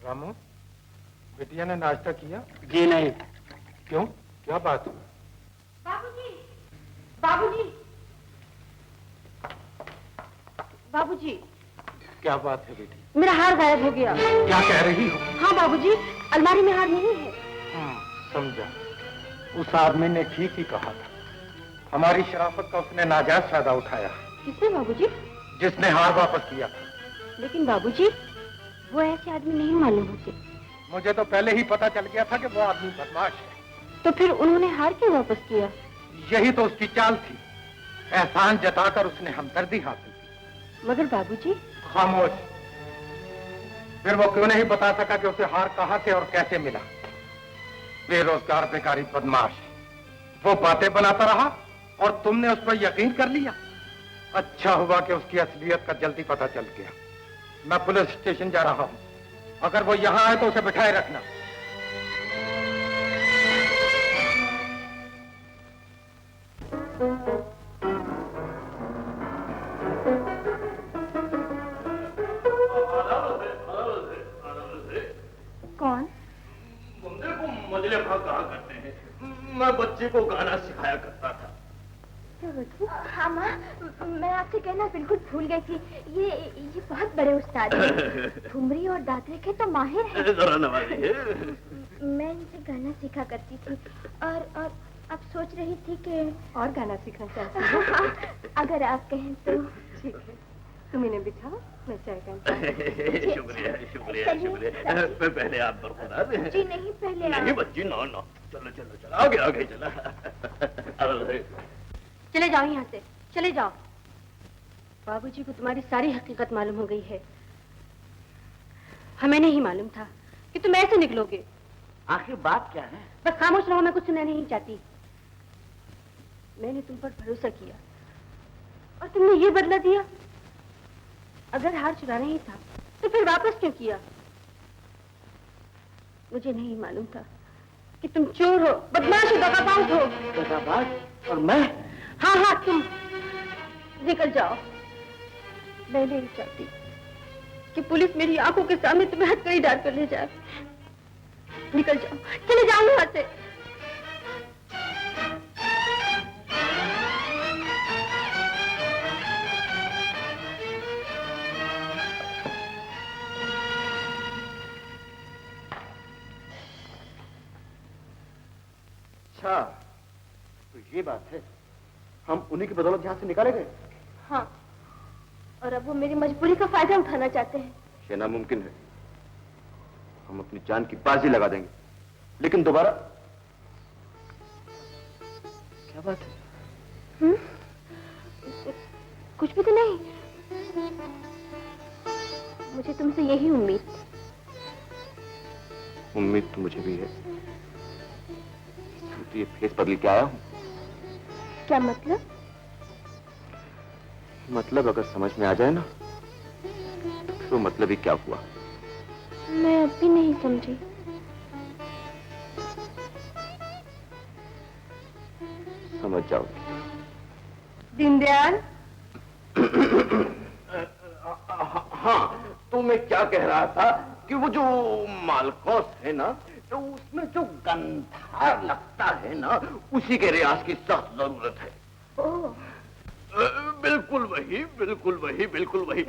रामू, बिटिया ने नाश्ता किया? जी नहीं। क्यों, क्या बात है? बाबूजी, बाबूजी, बाबूजी। क्या बात है बेटी? मेरा हार गायब हो गया। क्या कह रही हो? हाँ बाबूजी, अलमारी में हार नहीं है। समझा। उस आदमी ने ठीक ही कहा था। हमारी शराफत का उसने नाजायज फायदा उठाया। किसने बाबूजी? जिसने हार वापस किया था। लेकिन बाबूजी, वो ऐसे आदमी नहीं मालूम होते। मुझे तो पहले ही पता चल गया था कि वो आदमी बदमाश है। तो फिर उन्होंने हार क्यों वापस किया? यही तो उसकी चाल थी। एहसान जताकर उसने हमदर्दी हासिल की। मगर बाबूजी। खामोश। फिर वो क्यों नहीं बता सका कि उसे हार कहाँ से और कैसे मिला? बेरोजगार बेकारी बदमाश। वो बातें बनाता रहा और तुमने उस पर यकीन कर लिया। अच्छा हुआ कि उसकी असलियत का जल्दी पता चल गया। मैं पुलिस स्टेशन जा रहा हूं। अगर वो यहां आए तो उसे बिठाए रखना। कौन? मंदिर को मजले भाग कहा करते हैं। मैं बच्चे को गाना सिखाया करता था। हाँ माँ, मैं आपसे कहना बिल्कुल भूल गई थी। ये बहुत बड़े उस्ताद हैं। ठुमरी और दादरे के तो माहिर हैं। जरा नवाजिए। मैं इनसे गाना सीखा करती थी और अब सोच रही थी कि और गाना सीखना चाहती हूँ। हाँ, अगर आप कहें तो। ठीक है, तुम इन्हें बिठाओ, मैं चाय शुक्रिया शुक्रिया शुक्रिया। पहले आप बरकरार हैं। जी नहीं, पहले नहीं बच्ची, नो नो, चलो चलो चलो, आगे आगे चला। चले जाओ यहाँ से, चले जाओ। बाबूजी को तुम्हारी सारी हकीकत मालूम हो गई है। हमें नहीं मालूम था कि तुम ऐसे निकलोगे। आखिर बात क्या है? बस खामोश रहो, मैं कुछ सुनना नहीं चाहती। मैंने तुम पर भरोसा किया और तुमने ये बदला दिया। अगर हार चुराना ही था तो फिर वापस क्यों किया? मुझे नहीं मालूम था कि तुम चोर हो, बदमाश हो, दगाबाज हो। दगाबाज? और मैं? हाँ हाँ, तुम निकल जाओ। मैं नहीं चाहती कि पुलिस मेरी आंखों के सामने तुम्हें हथकड़ी डाल कर ले जाए। निकल जाओ, चले जाओ यहाँ से। अच्छा, तो ये बात है। हम उन्हीं की बदौलत यहाँ से निकाले गए। हाँ, और अब वो मेरी मजबूरी का फायदा उठाना चाहते हैं। ये नामुमकिन है। हम अपनी जान की बाजी लगा देंगे, लेकिन दोबारा। क्या बात है? कुछ भी तो नहीं। मुझे तुमसे यही उम्मीद थी। उम्मीद तो मुझे भी है। तो ये फेस बदल के आया हूँ। क्या मतलब? मतलब अगर समझ में आ जाए ना, तो मतलब ही क्या हुआ। मैं अब भी नहीं समझी। समझ जाओगे। दीनदयाल। हाँ, तो मैं क्या कह रहा था कि वो जो मालकोस है ना, तो उसमें जो गंधार लगता है ना, उसी के रियाज की सख्त जरूरत है। ओह, बिल्कुल वही, बिल्कुल वही, बिल्कुल वही।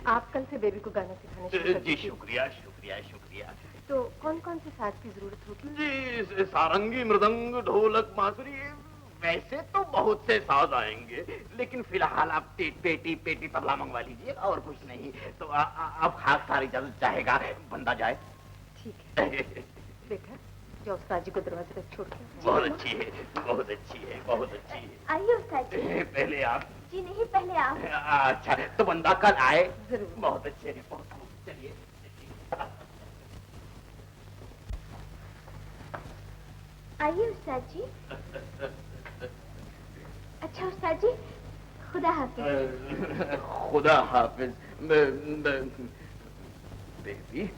आप कल से बेबी को गाना सिखाने शुरू कर जी दीजिए। शुक्रिया, शुक्रिया, शुक्रिया। तो कौन कौन से साज की जरूरत होगी? जी सारंगी, मृदंग, ढोलक, बांसुरी, वैसे तो बहुत से साज आएंगे, लेकिन फिलहाल आप पेटी पेटी तबला मंगवा लीजिए और कुछ नहीं। तो अब खास सारी इजाजत चाहेगा, बंदा जाए। ठीक है बेटा, जो उस्ताद जी को दरवाजे तक छोड़ के। बहुत अच्छी है, बहुत अच्छी है, बहुत अच्छी है। आइए उस्ताद जी। पहले आप। जी नहीं, पहले आप। अच्छा, तो बंदा कल आए। जरूर। बहुत अच्छे है, बहुत। चलिए आइए उस्ताद जी। अच्छा उस्ताद जी, खुदा हाफिज। खुदा हाफिज। बेबी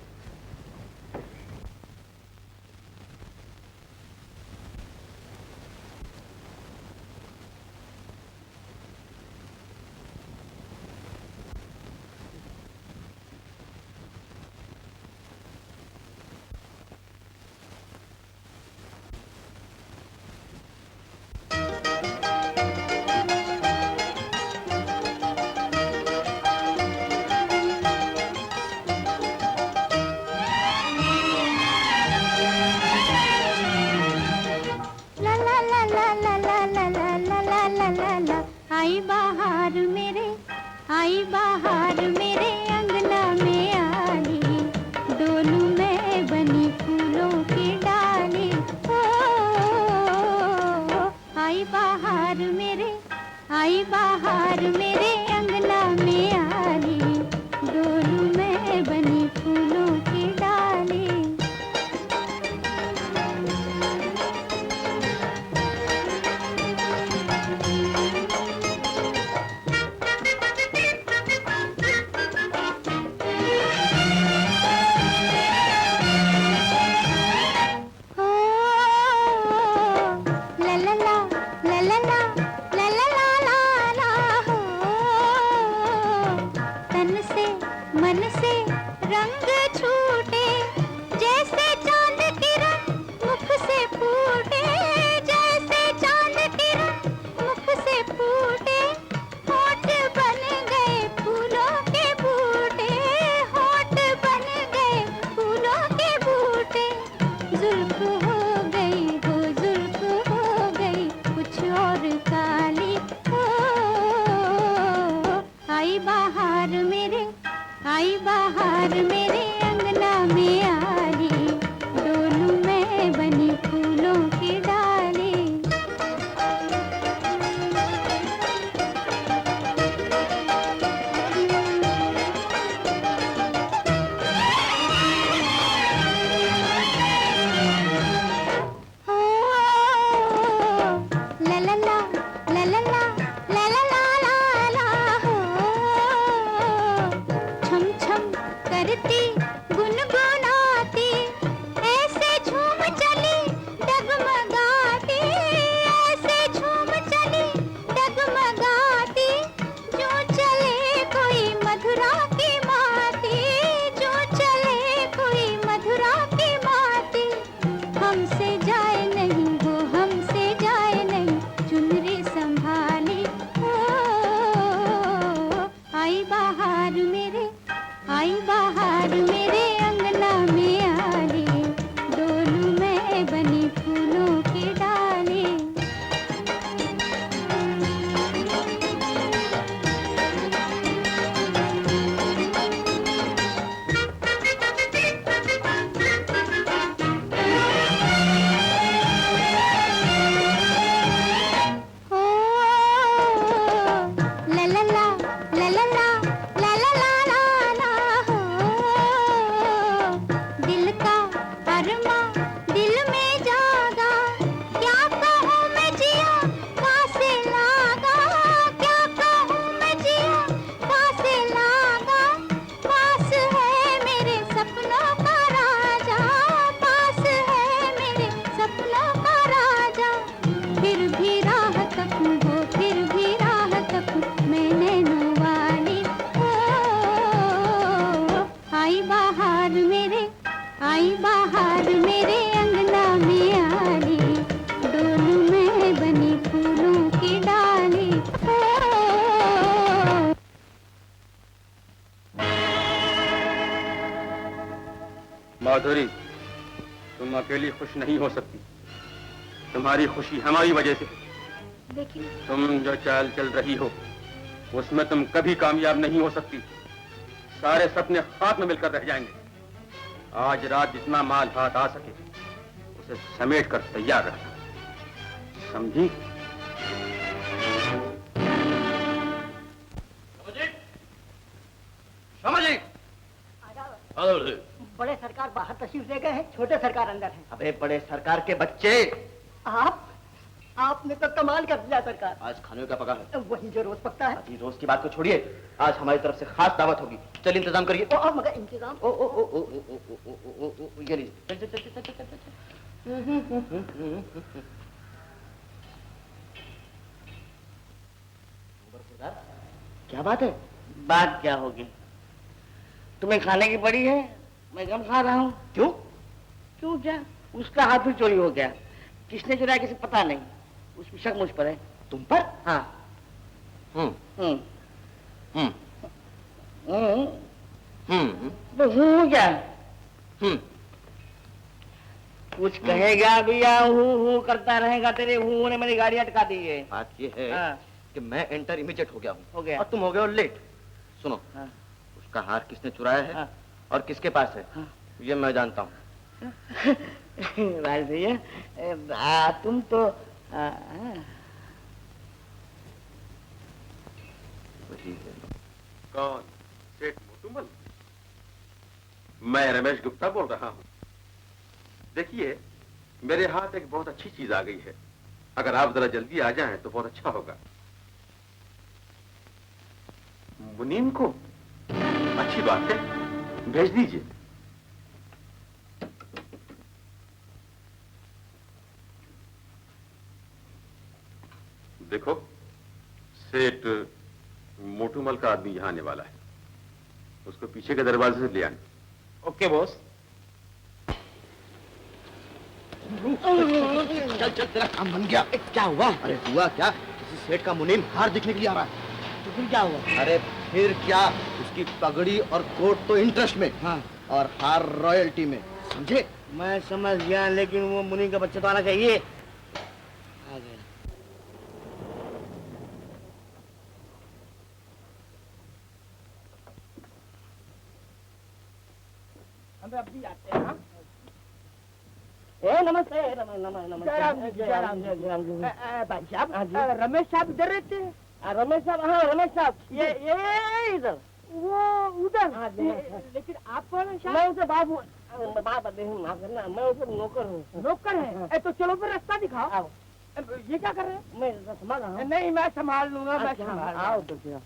ला ला ला ला ला ला ला ला ला ला ला ला ला। आई बाहर मेरे, आई बाहर मेरे अंगना में आली, डोलू में बनी फूलों की डाली। ओ, आई बाहर मेरे, आई बाहर मेरे अंगना में आली, डोलू में बनी फूलों की डाली। मन से रंग छूटे, जैसे चांद किरण मुख से फूटे, जैसे चांद किरण मुख से फूटे। होठ बन गए फूलों के बूटे, होठ बन गए फूलों के बूटे। जुल्फ हो गई, हो जुल्फ हो गई कुछ और काली। हो आई बाहर मेरे, आई बाहर मेरे अंगना में आली, डोलू में बनी फूलों की डाली। ओ, ला ला ला ला ला ला ला ला ला ला ला। हो छम छम करती गुनगुनाती, ऐसे झूम चली डगमगाती, ऐसे झूम चली डगमगाती। जो चले कोई मधुरा की माती, जो चले कोई मधुरा की माती। हमसे जाए नहीं वो, हमसे जाए नहीं चुनरी संभाली। ओ, आई बाहर मेरे, आई बाहर मेरे अंगना में आली, डोलू में बनी फूलों की डाली। ओ, ला ला ला ला ला ला ला ला ला ला ला। हो आई बाहर मेरे अंगना में आली, डोलू में बनी फूलों की डाली। माधुरी, तुम अकेली खुश नहीं हो सकती। तुम्हारी खुशी हमारी वजह से। लेकिन तुम जो चाल चल रही हो उसमें तुम कभी कामयाब नहीं हो सकती। सारे सपने हाथ में मिलकर रह जाएंगे। आज रात जितना माल हाथ आ सके उसे समेट कर तैयार रखना, समझी? समझे? बड़े सरकार बाहर तशरीफ ले गए हैं, छोटे सरकार अंदर हैं। अबे बड़े सरकार के बच्चे, आपने तो कमाल कर दिया सरकार। आज खाने का पका है? वही जो रोज पकता है। अभी रोज की बात को छोड़िए, आज हमारी तरफ से खास दावत होगी। चल इंतजाम करिए। ओ मगर इंतजाम। ओ ओ ओ ओ ओ ओ ओ ओ ओ ये लीजिए। चल चल चल चल चल चल। क्या बात है? बात क्या होगी? तुम्हें खाने की पड़ी है, मैं कम खा रहा हूँ। क्यों? क्यों क्या? उसका हाथ भी चोरी हो गया। किसने चुराया किसी पता नहीं। उसकी शक मुझ पर है। तुम पर? हाँ। तो हूँ क्या? कुछ कहेगा भी या हूँ करता रहेगा, तेरे हूँ ने मेरी गाड़ी अटका दी है। बात ये है कि मैं एंटर इमीडिएट हो गया हूँ। हो गया। और तुम हो गए हो लेट। सुनो, उसका हार किसने चुराया है और किसके पास है ये मैं जानता हूँ। भाई भैया, तुम तो कौन? सेठ मोटूमल? मैं रमेश गुप्ता बोल रहा हूँ। देखिए, मेरे हाथ एक बहुत अच्छी चीज आ गई है। अगर आप जरा जल्दी आ जाएं तो बहुत अच्छा होगा। मुनीम को? अच्छी बात है, भेज दीजिए। देखो, सेठ मोटूमल का आदमी यहाँ आने वाला है। उसको पीछे के दरवाजे से ले आना। Okay boss. चल चल, तेरा काम बन गया। क्या हुआ? अरे हुआ क्या, किसी सेठ का मुनीम हार दिखने के लिए आ रहा है। तो फिर क्या हुआ? अरे फिर क्या, उसकी पगड़ी और कोट तो इंटरेस्ट में, हाँ, और हार रॉयल्टी में, समझे? मैं समझ गया, लेकिन वो मुनीम का बच्चा तो आना चाहिए। आ गया। हम अब भी आते हैं। नमस्ते। भाई साहब, रमेश साहब इधर रहते हैं? रमेश साहब, हाँ रमेश साहब, ये इधर, वो उधर। लेकिन आप कौन हैं? मैं उसे बाबू, बाप करना, मैं उसे नौकर हूँ। नौकर है? तो चलो फिर रास्ता दिखाओ। ये क्या कर रहे हैं? मैं संभाल रहा हूँ। नहीं, मैं संभाल लूंगा। मैं संभाल। आओ तो क्या।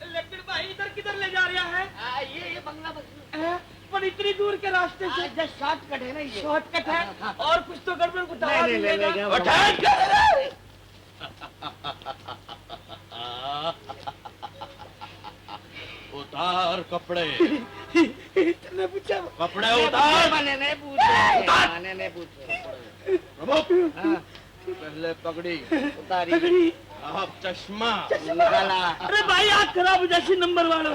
लेकिन भाई इधर किधर ले जा रहा है? ये बंगला बस पर इतनी दूर के रास्ते से। जस्ट शॉर्टकट है ना ये। शॉर्टकट है? और कुछ तो गड़बड़ कुछ उतार कपड़े। इतने पूछा? कपड़े उतार। मैंने नहीं पूछे। पहले पगड़ी उतारी, अब चश्मा निकाला। अरे भाई आँख खराब हो जाती नंबर वालों।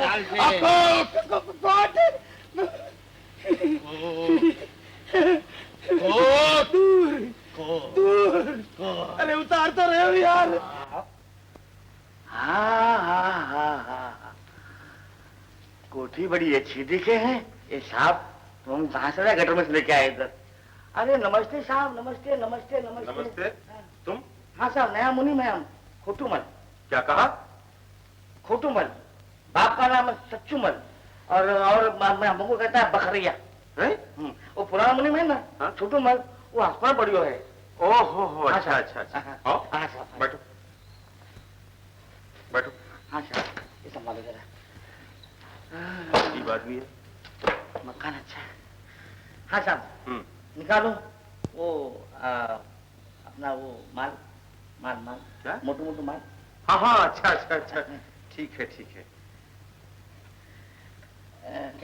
दूर। अरे उतार तो रहे हो यार। हाँ। कोठी बड़ी अच्छी दिखे है। ये साहब, तुम कहाँ से गटर में से लेके आए इधर? अरे नमस्ते साहब, नमस्ते नमस्ते नमस्ते। नमस्ते। तुम? हाँ साहब, नया मुनि मैं हूँ, खोटूमल। क्या कहा? खोटूमल। बाप का नाम है सच्चूमल, और हमको कहता है बखरिया। वो पुराना मुनि है ना, छोटूमल, वो हंसना बढ़िया है। ओहो, अच्छा अच्छा अच्छा। हाँ साहब, बैठो बैठो। हाँ साहब, ये संभालो जरा। अजीब आदमी है। मकान अच्छा है। हाँ साहब, निकालो वो अपना वो माल माल माल क्या? मोटू माल। हाँ, अच्छा अच्छा अच्छा, ठीक है।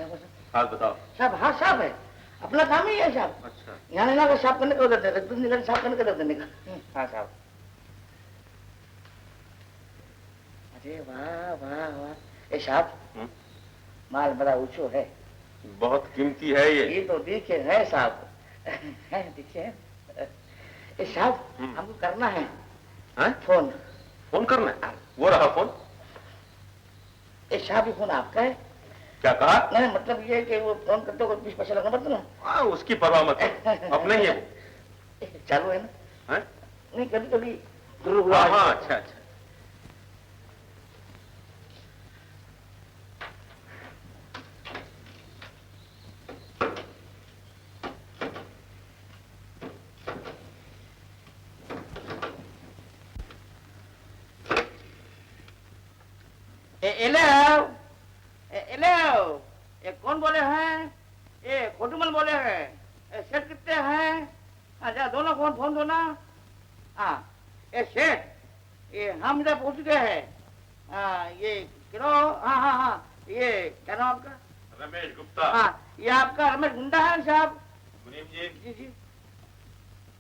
क्या हुआ हाल बताओ। साहब? हाँ साहब है, अपना काम ही है साहब। अच्छा, यहाँ लेना का साफ करने का उधर रख निकल साफ करने का उधर देने का। हाँ साहब। अरे वाह वाह वाह, ये साहब माल बड़ा ऊंचो है। बहुत कीमती है ये तो देखे है साहब, है देखिए। ये साहब हमको करना है फोन। फोन करना है? वो रहा फोन। ये साहब ये फोन आपका है? क्या कहा? नहीं मतलब ये कि वो फोन करते हो कुछ पैसा लगना पड़ता ना। उसकी परवाह मत करो, अपना ही है वो। चालू है ना? है? नहीं कभी कभी जरूर हुआ। हाँ अच्छा अच्छा। हेलो, ये कौन बोले हैं? ये खोटूमल बोले हैं। सेठ कितने हैं? अच्छा दोनों फोन दो ना। हाँ ये सेठ, ये हम इधर पहुंच गए हैं। हाँ ये किरो, हाँ ये क्या नाम आपका? रमेश गुप्ता। हाँ ये आपका रमेश गुंडा है साहब? मुनीम जी। जी जी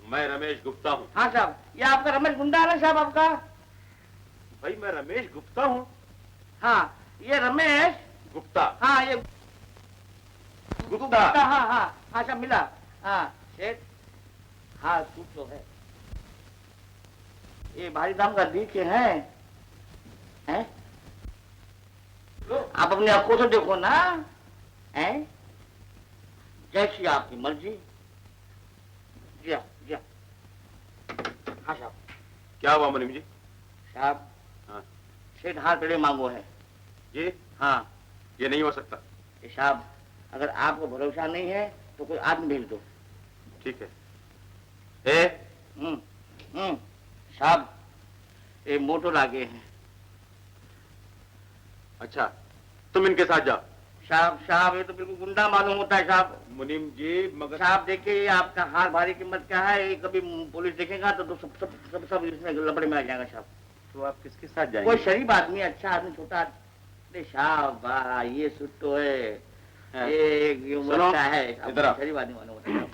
मैं रमेश गुप्ता हूँ। हाँ साहब, ये आपका रमेश गुंडा है ना साहब आपका? भाई मैं रमेश गुप्ता हूँ। हाँ ये रमेश गुप्ता। हाँ ये गुप्ता। हाँ सब मिला। हाँ सेठ, हाँ कुछ तो है। ये भारी दाम का दी के हैं? आप अपनी आंखों से देखो ना, हैं? जैसी आपकी मर्जी। जी हाँ साहब। क्या हुआ मुनीम जी? साहब हाँ सेठ हाथ पेड़े मांगो है। ये? हाँ ये नहीं हो सकता। साहब अगर आपको भरोसा नहीं है तो कोई आदमी भेज दो। ठीक है। साहब ये मोटर आगे हैं। अच्छा तुम इनके साथ जाओ। साहब ये तो बिल्कुल गुंडा मालूम होता है साहब। मुनीम जी मगर साहब देखिए आपका हार भारी कीमत क्या है, ये कभी पुलिस देखेगा तो सब इसमें लपड़े में आ जाएगा साहब। तो आप किसके साथ जाएंगे? कोई शरीफ आदमी, अच्छा आदमी, छोटा। अरे साहब वाह ये सुट्टो है, ये मोटा है। इधर आओ। शरीफ आदमी मालूम होता है।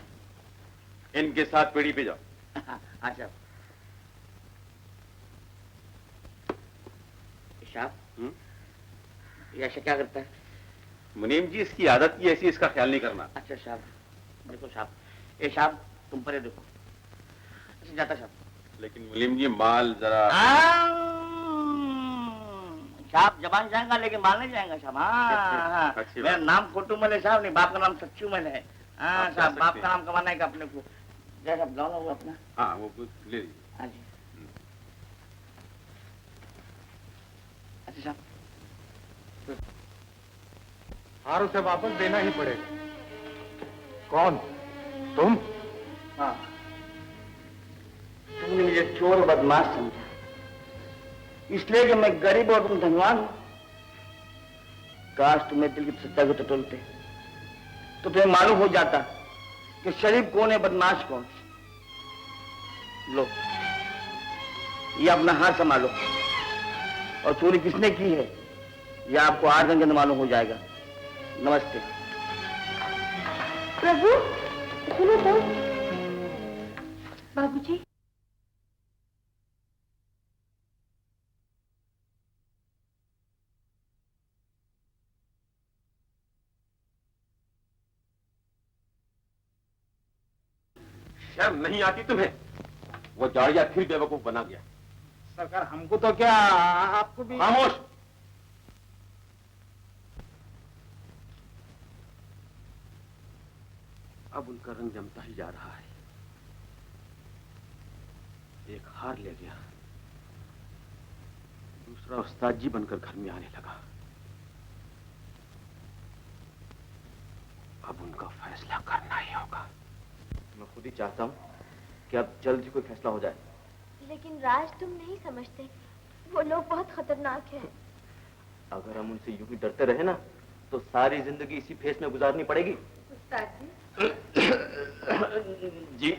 इनके साथ पेड़ी पे जाओ। हाँ साहब। साहब ये ऐसा क्या करता है? मुनीम जी इसकी आदत ही ऐसी, इसका ख्याल नहीं करना। अच्छा साहब देखो साहब, ये साहब तुम परे देखो। अच्छा जाता साहब। लेकिन मुनीम जी माल जरा। साहब जबान जाएगा लेकिन माल नहीं जाएगा साहब। हाँ मेरा नाम खोटूमल है साहब, नहीं बाप का नाम सच्चूमल है। हाँ साहब बाप का नाम कमाना है अपने को। जैसा गाँव हुआ अपना। हाँ वो कुछ ले लीजिए। हाँ जी। अच्छा साहब हार उसे वापस देना ही पड़ेगा। कौन? तुम? हाँ तुमने मुझे चोर बदमाश समझा, इसलिए कि मैं गरीब और तुम धनवान हो। काश तुम्हें दिल की सच्चाई को टटोलते तो तुम्हें मालूम हो जाता कि शरीफ कौन है, बदमाश कौन। लो ये अपना हाथ संभालो, और चोरी किसने की है यह आपको 8 दिन के अंदर मालूम हो जाएगा। नमस्ते। प्रभु सुनो तो। बाबूजी शर्म नहीं आती तुम्हें? वो जाड़िया फिर बेवकूफ बना गया। सरकार हमको तो क्या, आपको भी। खामोश। अब उनका रंग जमता ही जा रहा है। एक हार ले गया, दूसरा उस्ताद जी बनकर घर में आने लगा। अब उनका फैसला करना ही होगा। मैं खुद ही चाहता हूँ कि अब जल्द ही कोई फैसला हो जाए। लेकिन राज तुम नहीं समझते, वो लोग बहुत खतरनाक हैं। अगर हम उनसे यूं ही डरते रहे ना तो सारी जिंदगी इसी फेस में गुजारनी पड़ेगी। उस्ताद जी जी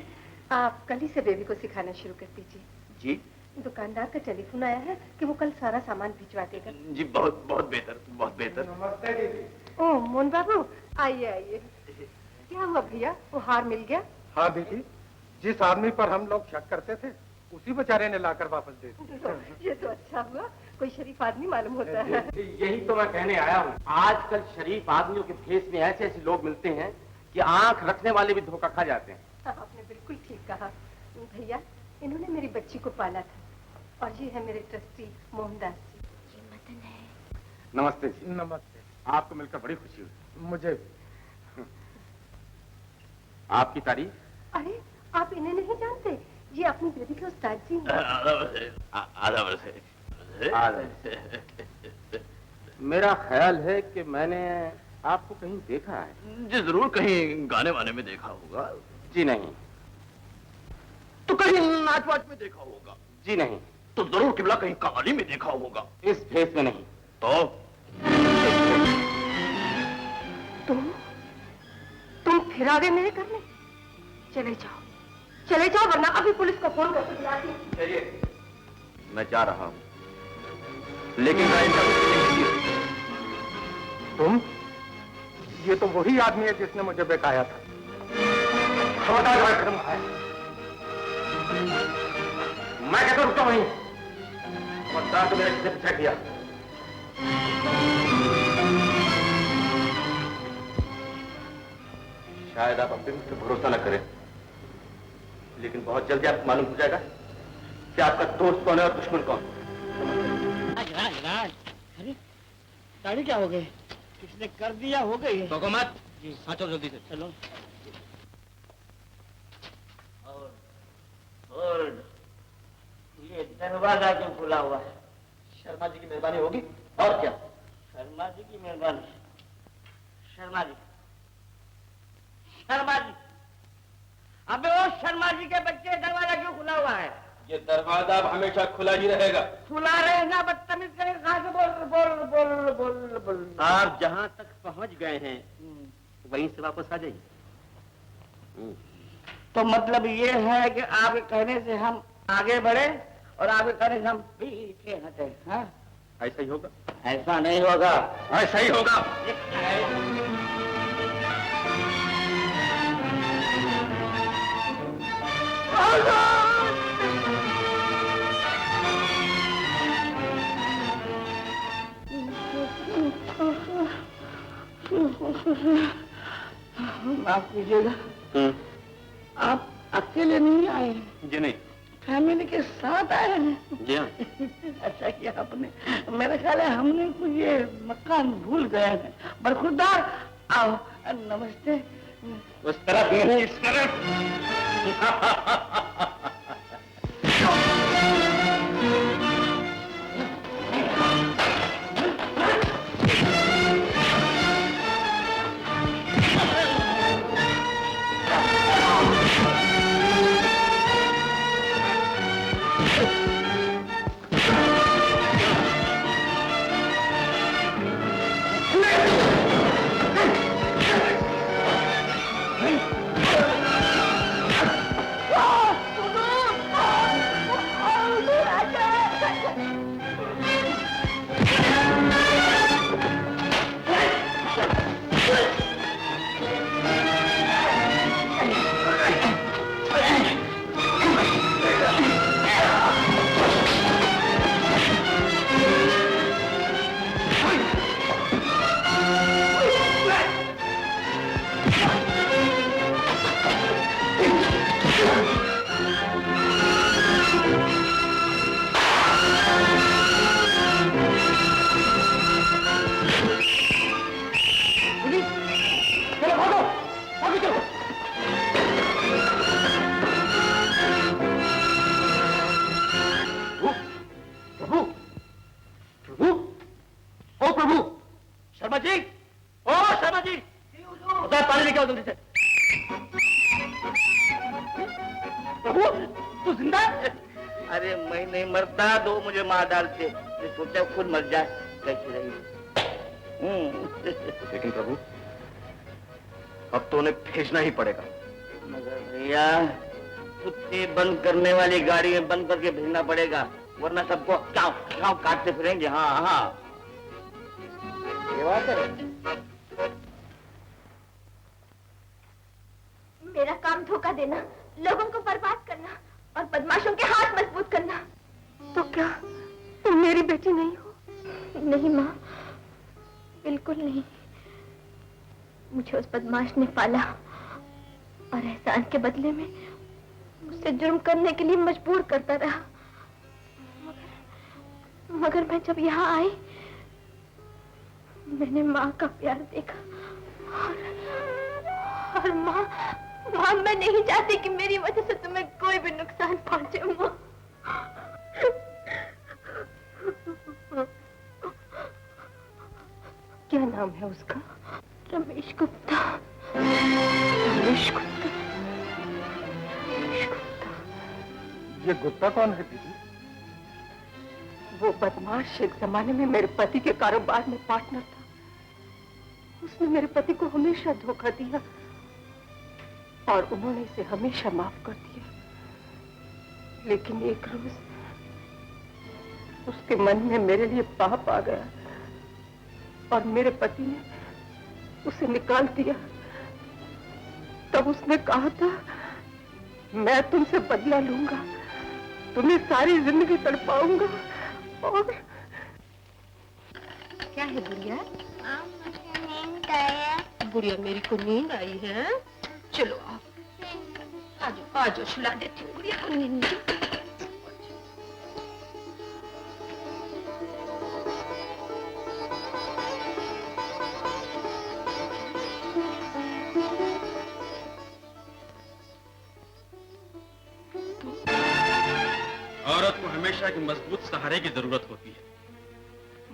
आप कल ही से बेबी को सिखाना शुरू कर दीजिए। जी दुकानदार का टेलीफोन आया है कि वो कल सारा सामान भिजवा देगा। जी बहुत बहुत बेहतर, बहुत बेहतर। नमस्ते दीदी। ओ मोहन बाबू, आइए आइए। क्या हुआ भैया, वो हार मिल गया? हाँ बेटी, जिस आदमी पर हम लोग शक करते थे उसी बेचारे ने लाकर वापस दे दिया। ये तो अच्छा हुआ, कोई शरीफ आदमी मालूम होता है। यही तो मैं कहने आया हूँ। आजकल शरीफ आदमियों के फेस में ऐसे ऐसे लोग मिलते हैं कि आंख रखने वाले भी धोखा खा जाते हैं। आपने बिल्कुल ठीक कहा भैया। इन्होंने मेरी बच्ची को पाला था और ये है मेरे ट्रस्टी मोहनदास जी। ये मदन है। नमस्ते जी। नमस्ते। आपको मिलकर बड़ी खुशी हुई। मुझे आपकी तारीफ? अरे आप इन्हें नहीं जानते? ये अपनी बेटी के उस्ताद जी हैं। मेरा ख्याल है कि मैंने आपको कहीं देखा है। जी जरूर, कहीं गाने वाने में देखा होगा। जी नहीं। तो कहीं नाच वाच में देखा होगा। जी नहीं। तो जरूर किबला कहीं कहानी में देखा होगा। इस फेस में नहीं। तो तुम फिर आ गए मेरे घर में। चले जाओ वरना अभी पुलिस को फोन करके बुलाती हूँ। चलिए, मैं जा रहा हूँ, लेकिन मैं इनका कुछ नहीं किया। तुम? ये तो वही आदमी है जिसने मुझे बेकाया था। मैं कैसे रुकता वहीं? तो मेरा किसे पीछा किया? शायद आप अपने मुझ पर भरोसा न करें, लेकिन बहुत जल्दी आपको मालूम हो जाएगा कि आपका दोस्त कौन है और दुश्मन कौन। अरे गाड़ी क्या हो गई? किसने कर दिया? हो गई है। तो मत जी, चलो जल्दी से। चलो। और ये दरवाजा क्यों खुला हुआ है? शर्मा जी की मेहरबानी होगी और क्या? शर्मा जी की मेहरबानी। शर्मा जी, शर्मा जी, अबे वो शर्मा जी के बच्चे, दरवाजा क्यों खुला हुआ है? ये दरवाजा अब हमेशा खुला ही रहेगा। खुला रहेगा? बदतमीज करे, कहाँ से बोल बोल बोल बोल बोल। आप जहां तक पहुंच गए हैं वहीं से वापस आ जाइए। तो मतलब ये है कि आपके कहने से हम आगे बढ़े और आपके कहने से हम पीछे हटे? हाँ, ऐसा ही होगा। ऐसा नहीं होगा। ऐसा ही होगा। माफ कीजिएगा, आप अकेले नहीं आए? जी नहीं, फैमिली के साथ आए हैं। जी हाँ। अच्छा किया आपने। मेरा ख्याल है हमने कुछ ये मकान भूल गए हैं। बरखुरदार आओ। नमस्ते। उस तरफ भी नहीं, इस तरफ। शर्मा जी, ओ शर्मा जी, पानी लेके आओ जल्दी से। प्रभु, तू जिंदा है? अरे मैं नहीं मरता, दो मुझे मार डालते। मैं सोचा खुद मर जाए, कैसे रही। लेकिन प्रभु, अब तो उन्हें भेजना ही पड़ेगा। मगर भैया, कुत्ते बंद करने वाली गाड़ी में बंद करके भेजना पड़ेगा, वरना सबको काव काव काटते फिरेंगे। हाँ हाँ, ये बात है। धोखा देना, लोगों को बर्बाद करना और बदमाशों के हाथ मजबूत करना। तो क्या तुम मेरी बेटी नहीं हो? नहीं माँ, बिल्कुल नहीं। मुझे उस बदमाश ने पाला और एहसान के बदले में मुझसे जुर्म करने के लिए मजबूर करता रहा। मगर मैं जब यहाँ आई, मैंने माँ का प्यार देखा और माँ, मैं नहीं चाहती कि मेरी वजह से तुम्हें कोई भी नुकसान पहुंचे माँ। क्या नाम है उसका? रमेश गुप्ता। रमेश गुप्ता। ये गुप्ता कौन है दीदी? वो बदमाश एक जमाने में मेरे पति के कारोबार में पार्टनर था। उसने मेरे पति को हमेशा धोखा दिया और उन्होंने इसे हमेशा माफ कर दिया। लेकिन एक रोज उसके मन में मेरे लिए पाप आ गया और मेरे पति ने उसे निकाल दिया। तब उसने कहा था, मैं तुमसे बदला लूंगा, तुम्हें सारी जिंदगी तड़पाऊंगा। और क्या है बुढ़िया? मुझे नींद आया। बुढ़िया मेरी को नींद आई है। चलो आप आ जाओ, सुला देती हूँ बुढ़िया को नींद। औरत को हमेशा एक मजबूत सहारे की जरूरत होती है।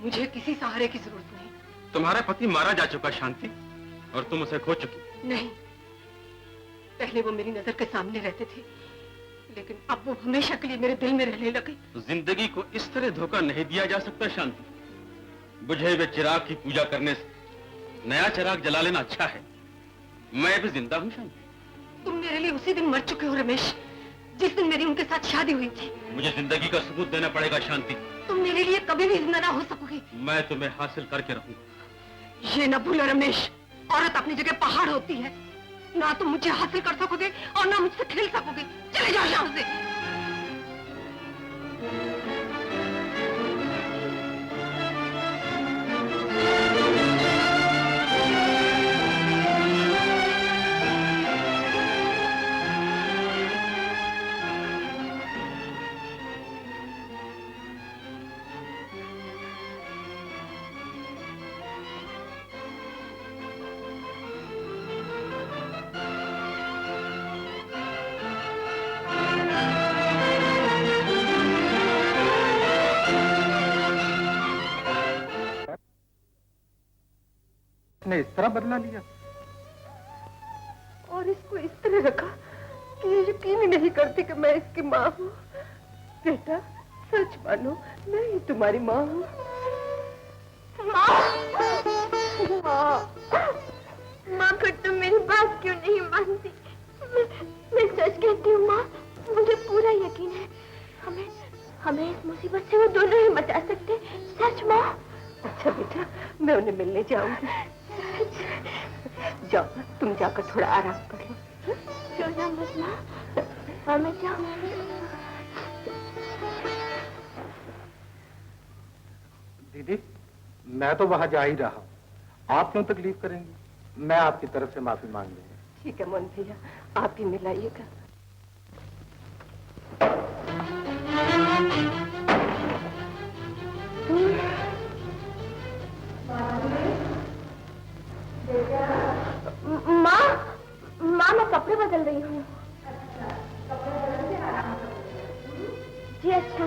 मुझे किसी सहारे की जरूरत नहीं। तुम्हारा पति मारा जा चुका शांति, और तुम उसे खो चुकी। नहीं, पहले वो मेरी नजर के सामने रहते थे, लेकिन अब वो हमेशा के लिए मेरे दिल में रहने लगे। जिंदगी को इस तरह धोखा नहीं दिया जा सकता शांति। बुझे हुए चिराग की पूजा करने से नया चिराग जला लेना अच्छा है। मैं भी जिंदा हूँ शांति। तुम मेरे लिए उसी दिन मर चुके हो रमेश, जिस दिन मेरी उनके साथ शादी हुई थी। मुझे जिंदगी का सबूत देना पड़ेगा शांति। तुम मेरे लिए कभी भी जिंदा ना हो सकोगे। मैं तुम्हें हासिल करके रहूंगा। ये न भूलो रमेश, औरत अपनी जगह पहाड़ होती है। ना तुम मुझे हासिल कर सकोगे और ना मुझसे खेल सकोगे। चले जाओ यहाँ से। ने इस तरह बदला लिया और इसको इस तरह रखा कि ये यकीन ही नहीं करती कि मैं इसकी माँ हूँ। बेटा सच मानो, मैं ही तुम्हारी माँ हूँ। माँ, फिर तुम मेरी बात क्यों नहीं मानती? मैं सच कहती हूँ माँ, मुझे पूरा यकीन है हमें इस मुसीबत से वो दोनों ही बचा सकते। सच माँ। अच्छा बेटा, मैं उन्हें मिलने जाऊंगी। जाओ, तुम जाकर थोड़ा आराम कर लो। सोना मत माँ, और मैं जाऊँ। दीदी, मैं तो वहां जा ही रहा हूँ। आप क्यों तकलीफ करेंगी? मैं आपकी तरफ से माफी मांग लूंगा। ठीक है मोहन भैया, आप ही मिलाइएगा। माँ, मैं कपड़े बदल रही हूँ। जी अच्छा,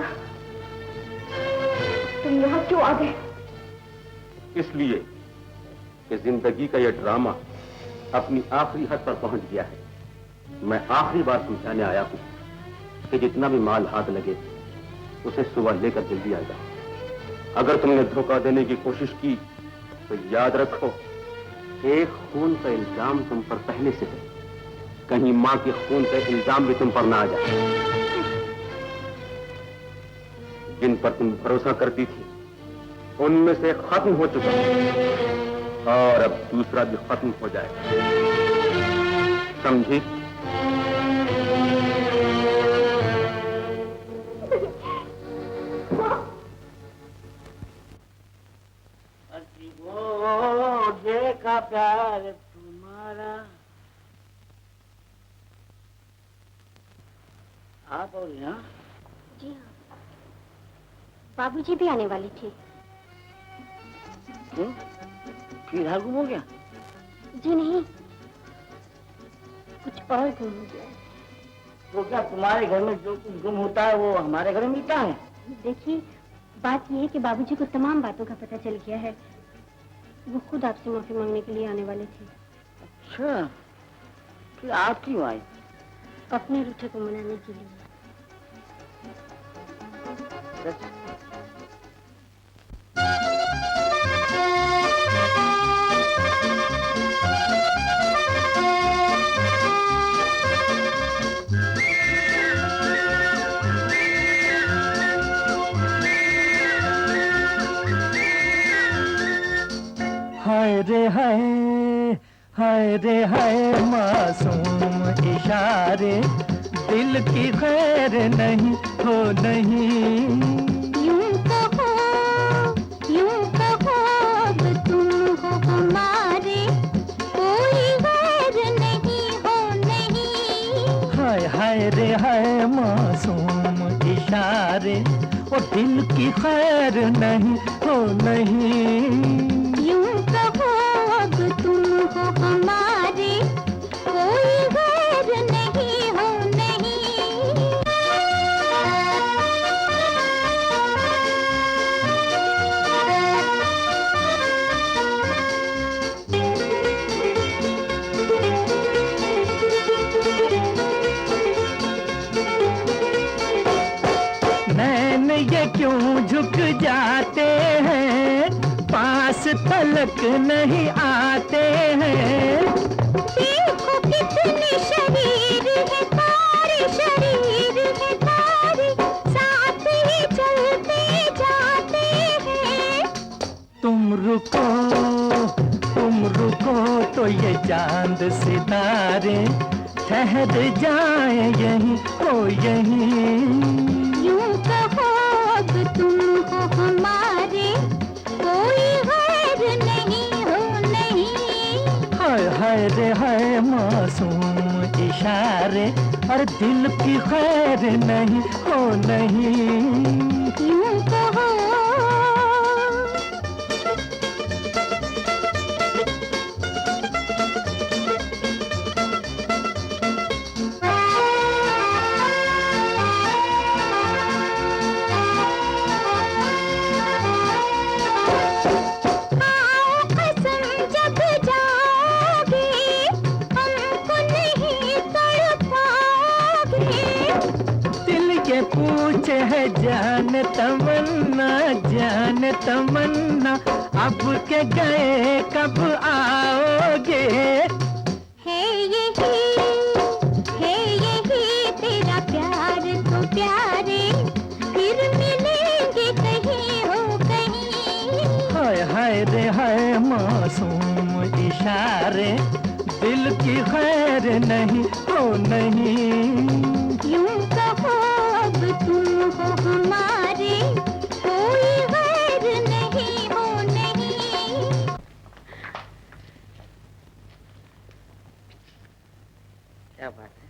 तुम यहाँ क्यों आ गए? इसलिए कि जिंदगी का यह ड्रामा अपनी आखिरी हद पर पहुंच गया है। मैं आखिरी बार समझाने आया हूं कि जितना भी माल हाथ लगे उसे सुबह लेकर जल्दी आ जाओ। अगर तुमने धोखा देने की कोशिश की तो याद रखो, एक खून का इल्जाम तुम पर पहले से है। कहीं मां के खून का इल्जाम भी तुम पर ना आ जाए। जिन पर तुम भरोसा करती थी उनमें से खत्म हो चुका और अब दूसरा भी खत्म हो जाए। समझी? प्यार तुम्हारा। आप और यहाँ? जी हाँ, बाबूजी भी आने वाली थी। क्यों? फिर गुम हो गया? जी नहीं, कुछ और गुम हो गया। तो क्या तुम्हारे घर में जो कुछ गुम होता है वो हमारे घर में मिलता है? देखिए, बात यह है कि बाबूजी को तमाम बातों का पता चल गया है। वो खुद आपसे माफी मांगने के लिए आने वाले थे। अच्छा, फिर आप क्यों आई? अपने रूठे को मनाने के लिए। हाय रे हाय रे हाय, मासूम इशारे, दिल की खैर नहीं हो नहीं। यूं कहो अब तुम हो हमारे, कोई गैर नहीं हो नहीं। हाय रे हाय, मासूम इशारे, और दिल की खैर नहीं हो नहीं। यूं कहो अब तुम हो हमारे, कोई गैर नहीं हो नहीं। नैन ये क्यों झुक जाते हैं, पास तलक नहीं आते हैं। देखो कितने शरीर है तारे, शरीर है तारे, साथ ही चलते जाते हैं। तुम रुको तो ये चांद सितारे ठहर जाए यहीं हो यहीं। यूं कहो अब तुम हो हमारे, कोई गैर नहीं हो नहीं। हाय रे हाय, मासूम इशारे, और दिल की खैर नहीं हो नहीं। यूं कहो पूछे है जान तमन्ना, अब के गए कब आओगे। है यही तेरा प्यार तो प्यारे, फिर मिलेंगे कहीं हो कहीं। हाय रे हाय, मासूम इशारे, दिल की खैर नहीं हो नहीं। यूं कहो अब तुम हो हमारे, कोई गैर नहीं हो नहीं। क्या बात है?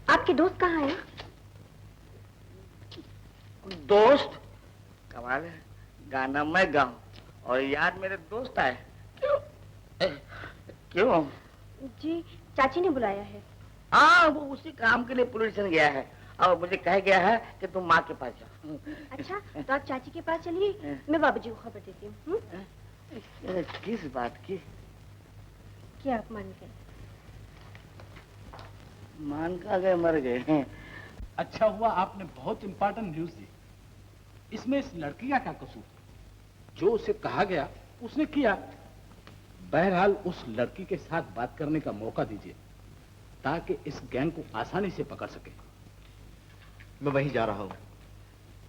आपके दोस्त कहाँ हैं? दोस्त? कमाल है, गाना मैं गाऊं और याद मेरे दोस्त आए। क्यों? जी, चाची ने बुलाया है। हाँ, वो उसी काम के लिए पुलिस स्टेशन गया है और मुझे कह गया है कि तुम माँ के पास जाओ। अच्छा, तो आप चाची के पास चलिए, मैं बाबूजी को खबर देती हूँ। किस बात की? क्या आप मान गए? मान का गए, मर गए। अच्छा हुआ आपने बहुत इंपॉर्टेंट न्यूज दी। इसमें इस लड़की का क्या कसूर? जो उसे कहा गया उसने किया। बहरहाल उस लड़की के साथ बात करने का मौका दीजिए ताकि इस गैंग को आसानी से पकड़ सके। मैं वहीं जा रहा हूँ,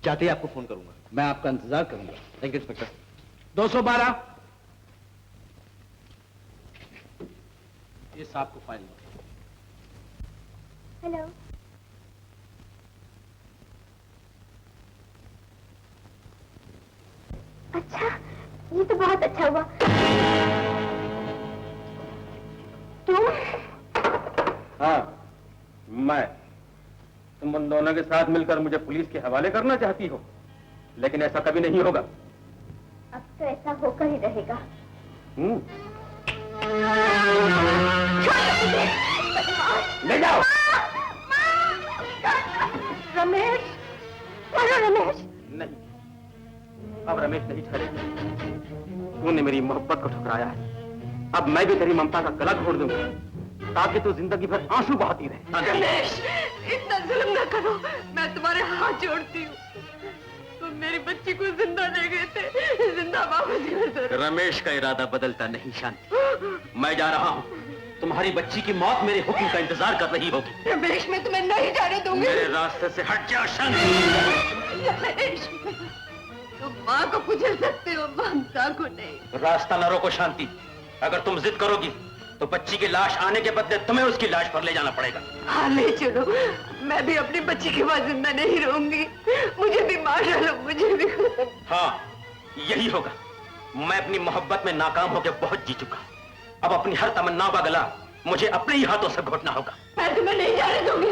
चाहते ही आपको फोन करूंगा। मैं आपका इंतजार करूंगा। Thank you inspector. 212 ये साहब को फाइल दो। हेलो। अच्छा, ये तो बहुत अच्छा हुआ। तुम? हाँ, मैं। तुम उन दोनों के साथ मिलकर मुझे पुलिस के हवाले करना चाहती हो, लेकिन ऐसा कभी नहीं होगा। अब तो ऐसा होकर ही रहेगा। ले जाओ। रमेश, रमेश। नहीं, अब रमेश नहीं ठहरेगा। तूने मेरी मोहब्बत को ठुकराया है, अब मैं भी तेरी ममता का गला घोट दूंगा, ताकि तू जिंदगी भर आंसू बहाती रहे। रमेश, इतना जुल्म न करो, मैं तुम्हारे हाथ जोड़ती हूँ। तुम मेरी बच्ची को जिंदा ले गए थे, जिंदा वापस कर दो। रमेश का इरादा बदलता नहीं शांति। मैं जा रहा हूँ। तुम्हारी बच्ची की मौत मेरे हुक्म का इंतजार कर रही होगी। रमेश, मैं तुम्हें नहीं जाने दूंगी। मेरे रास्ते से हट जा शांति। रमेश, तुम माँ को कुचल सकते हो, ममता को नहीं। रास्ता न रोको शांति। अगर तुम जिद करोगी तो बच्ची की लाश आने के बदले तुम्हें उसकी लाश पर ले जाना पड़ेगा। हाँ, ले चलो। मैं भी अपनी बच्ची के बाद जिंदा नहीं रहूंगी। मुझे भी मार डालो, मुझे भी। हाँ, यही होगा। मैं अपनी मोहब्बत में नाकाम होकर बहुत जी चुका। अब अपनी हर तमन्ना का गला मुझे अपने ही हाथों से घोटना होगा। मैं तुम्हें नहीं जाने दूंगी।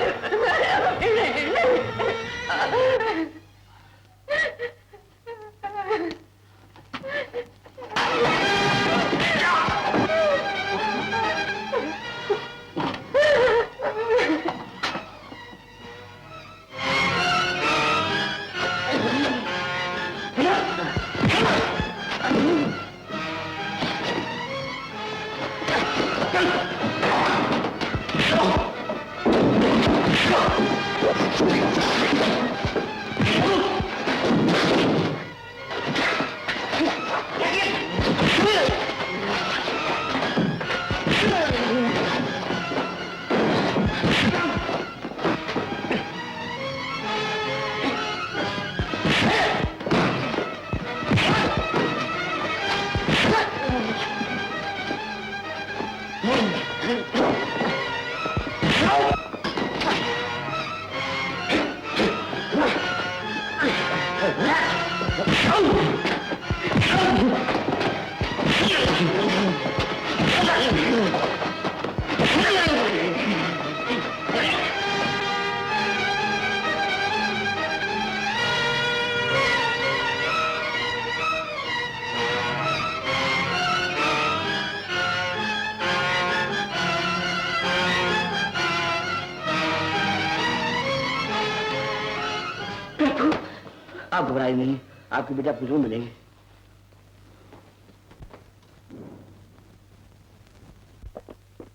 आप घबराइए नहीं, आपकी बेटा कुछ मिलेंगे।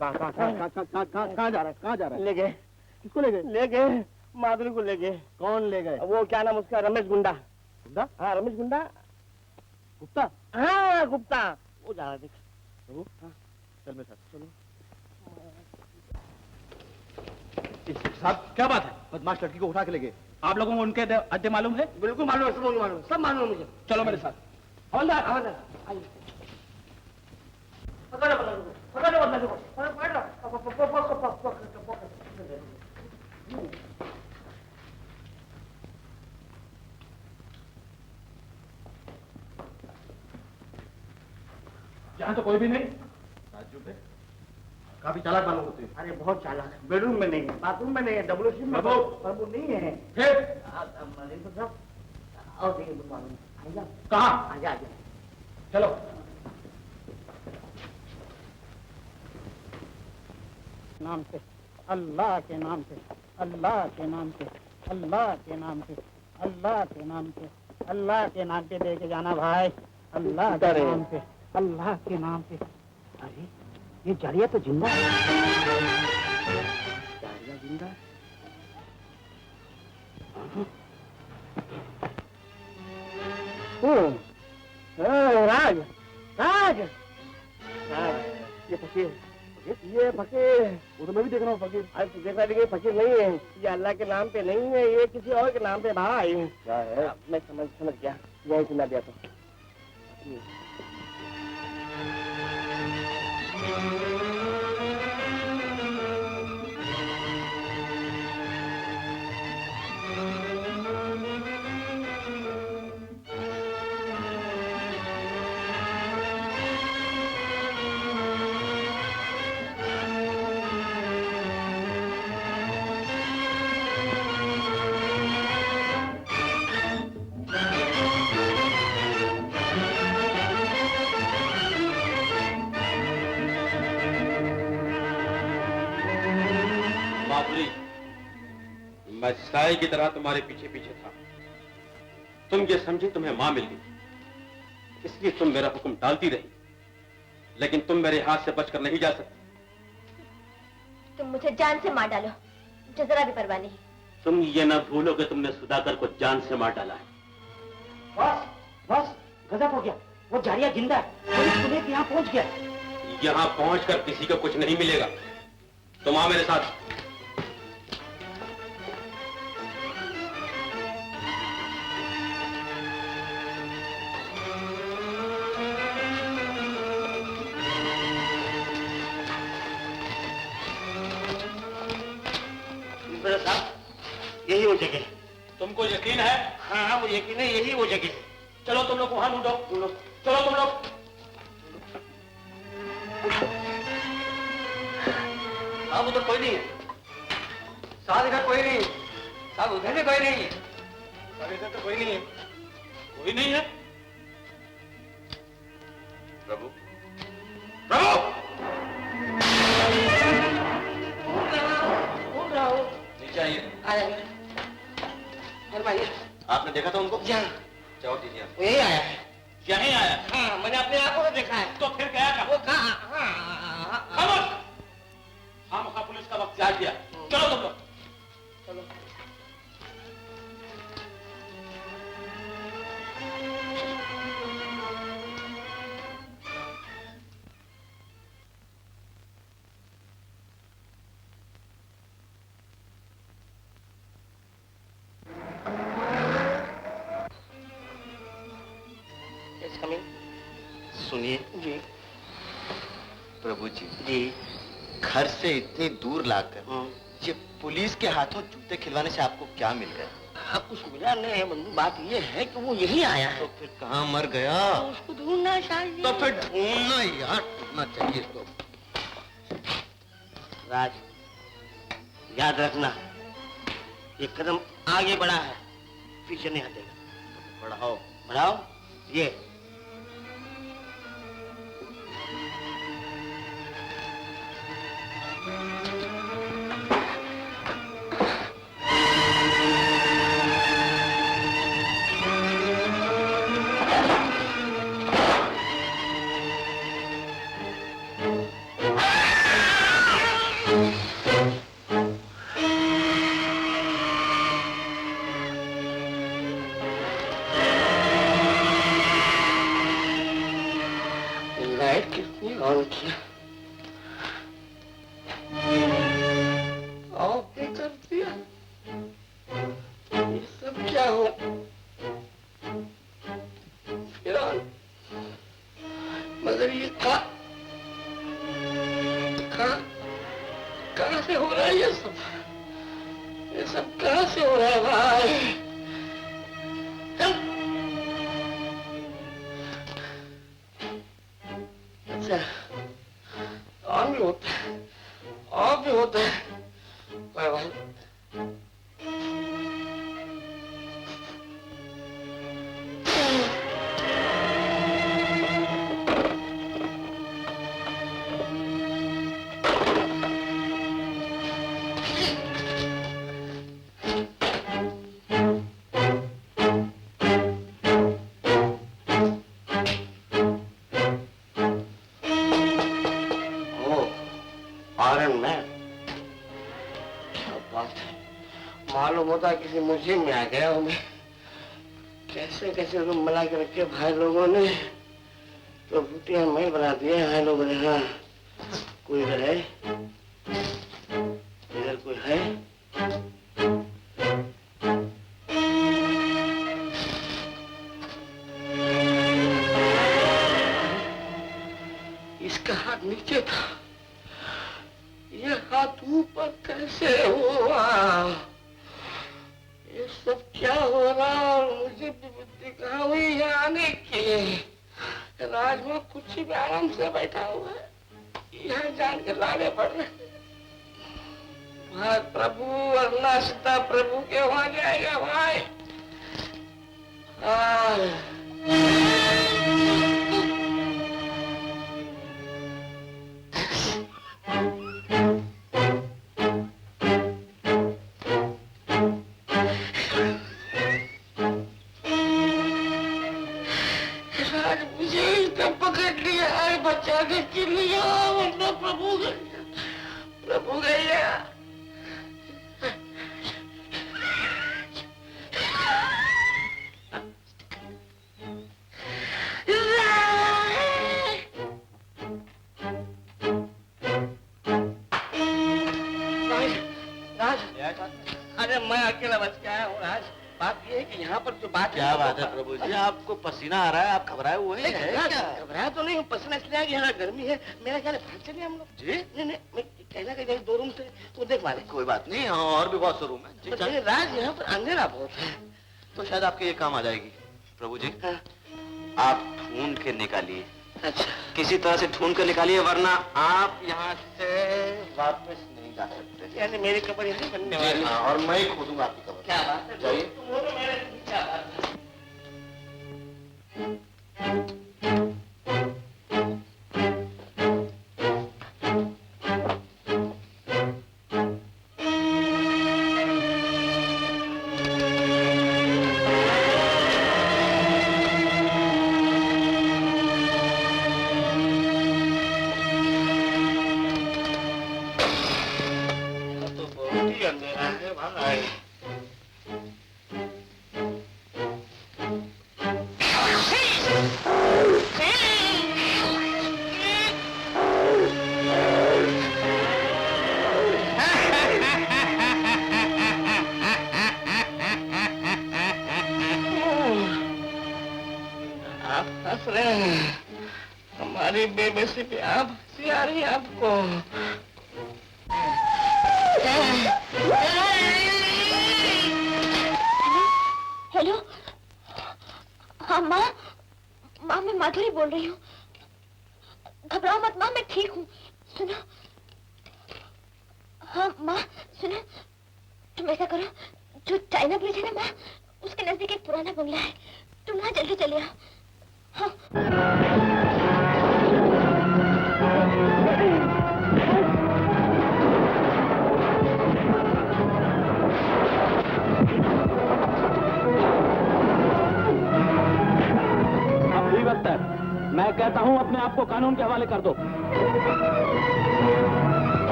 कहाँ जा रहा है? कहाँ जा रहा है? ले गए। किसको ले गए? ले गए, माधुरी को ले गए। कौन ले गए? वो क्या नाम उसका, रमेश गुंडा। गुप्ता? हाँ, रमेश गुंडा। गुप्ता? हाँ, गुप्ता। वो जा रहा है, देख। हाँ। चल मेरे साथ। चलो। साहब क्या बात है? बदमाश लड़की को उठा के ले गए। आप लोगों को उनके अड्डे मालूम है? बिल्कुल मालूम है, सब मालूम है, सब मालूम है मुझे। चलो मेरे साथ। हवलदार, हवलदार, आइए। पकड़ो, पकड़ो, पकड़ो, पकड़ो, पकड़ो, यहाँ तो कोई भी नहीं। ताज्जुब है। काफी चालाक मालूम होते हैं। अरे बहुत चालाक है। बेडरूम में नहीं है, बाथरूम में नहीं है, डब्ल्यूसी में प्रभु नहीं है। फिर साहब और देखिए तुम मालूम आइए। कहाँ? आजा आजा। चलो। नाम से, अल्लाह के नाम से, अल्लाह के नाम से, अल्लाह के नाम से, अल्लाह के नाम से, अल्लाह के नाम पे लेके जाना भाई, अल्लाह के नाम से, अल्लाह के नाम से। अरे ये जाड़िया तो जिंदा है। जाड़िया जिंदा है। राज, राज, राज, ये फकीर, ये फकीर, वो तो मैं भी देख रहा हूँ फकीर। अरे तू देख रहा है, फकीर नहीं है, ये अल्लाह के नाम पे नहीं है, ये किसी और के नाम पे भाई। क्या है? मैं समझ गया, यही सुना दिया तो। मैं साए की तरह तुम्हारे पीछे पीछे था। तुम ये समझे तुम्हें मां मिल गई, इसलिए तुम मेरा हुक्म टालती रही, लेकिन तुम मेरे हाथ से बचकर नहीं जा सकती। तुम मुझे जान से मार डालो, मुझे जरा भी परवाह नहीं। तुम ये न भूलो कि तुमने सुधाकर को जान से मार डाला है। बस बस गजब हो गया, वो जारिया जिंदा है, पुलिस तुम्हें यहाँ पहुंच गया। यहां पहुंचकर किसी को कुछ नहीं मिलेगा। तुम आओ मेरे साथ। यही वो जगह है। तुमको यकीन है? हाँ वो यकीन है, यही वो जगह है। चलो तुम लोग वहां ढूंढो, चलो तुम लोग। साहब उधर कोई नहीं है, साहब इधर कोई नहीं है, साहब उधर भी कोई नहीं है, साहब इधर तो कोई नहीं है। कोई नहीं है? प्रभु प्रभु नीचे आइए। फरमाइए। आपने देखा था उनको? यहाँ जाओ दीजिए। वो यही आया है। यहीं आया? हाँ मैंने अपने आंखों से देखा है। तो फिर गया कहाँ? वो कहाँ? खामोश! खामखा पुलिस का वक्त त्याग दिया। चलो तुम लोग। चलो। सुनिए जी। प्रभु जी जी। घर से इतनी दूर लाकर ये पुलिस के हाथों जूते खिलवाने से आपको क्या मिल गया? कुछ मिला नहीं है बंधु, बात ये है कि वो यही आया है। तो फिर कहाँ मर गया? तो उसको ढूंढना चाहिए। तो फिर ढूंढना यार, ढूंढना चाहिए तो। राज याद रखना, ये कदम आगे बढ़ा है, पीछे नहीं हटेगा। बढ़ाओ बढ़ाओ। ये लाइट किसने ऑन किया? ऑफ भी कर दिया। ये सब क्या हो? ईरान, मगर ये कहाँ से हो रहा है ये सब? ये सब कहाँ से हो रहा है भाई? अच्छा, ऑन भी होता है, ऑफ भी होता है। कोई बात नहीं। मालूम होता किसी मुसीबत में आ गया हूँ मैं। कैसे कैसे रूम बना के रखे भाई लोगों ने, तो भूतिया महल बना दिया है लोगों ने। हाँ, कोई इधर है? इधर कोई है? इसका हाथ नीचे था, ये हाथ ऊपर कैसे हुआ? ये सब क्या हो रहा? और मुझे भी बुद्धि कहाँ हुई यहाँ आने की? राजमा कुर्सी पे आराम से बैठा हुआ है, यहाँ जान के लाने पड़ रहे। भाई प्रभु, अल्लाह सीता प्रभु के वहां जाएगा भाई। आए बचा के चिल्लिया वरना प्रभु गया। अरे मैं अकेला बच के आया हूँ राज। बात ये है कि यहाँ पर जो बात क्या बात है प्रभु जी, आपको पसीना आ रहा है, आप घबराए हुए हैं क्या? घबराया तो नहीं हूँ, पसीना इसलिए आ कि यहाँ गर्मी है। मेरा ख्याल है भाग चले हम लोग। जी नहीं मैं कहना कि 2 रूम से वो देख वाले। कोई बात नहीं, यहाँ और भी बहुत से रूम है। राज यहाँ पर अंधेरा बहुत है तो शायद आपके ये काम आ जाएगी प्रभु जी। आप ढूंढ के निकालिए। अच्छा किसी तरह से ढूंढ कर निकालिए, वरना आप यहाँ से वापस नहीं जा सकते। यानी मेरी कब्र यही बनने वाली है। और मैं ही खोदूंगा आपकी कब्र। क्या बात है, जाइए। क्या बात है। हमारी बेबसी पे आप हंसी आ रही है आपको। हेलो हाँ माँ मैं माधुरी बोल रही हूँ। घबराओ मत माँ, मैं ठीक हूँ। सुनो हाँ माँ सुनो, तुम ऐसा करो, जो चाइना ब्रिज है ना माँ, उसके नजदीक एक पुराना बंगला है, तुम वहाँ जल्दी चले आओ। हाँ मैं कहता हूं अपने आप को कानून के हवाले कर दो।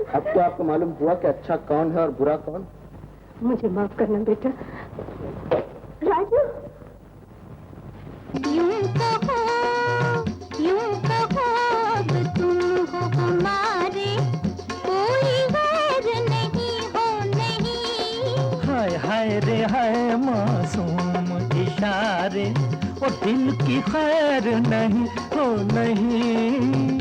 अब तो आपको मालूम हुआ कि अच्छा कौन है और बुरा कौन। मुझे माफ करना बेटा। राजू यूं कहो अब तुम हो हमारे, कोई गैर नहीं हो नहीं। हाय हाय रे हाय मासूम इशारे, और दिल की खैर नहीं हो नहीं।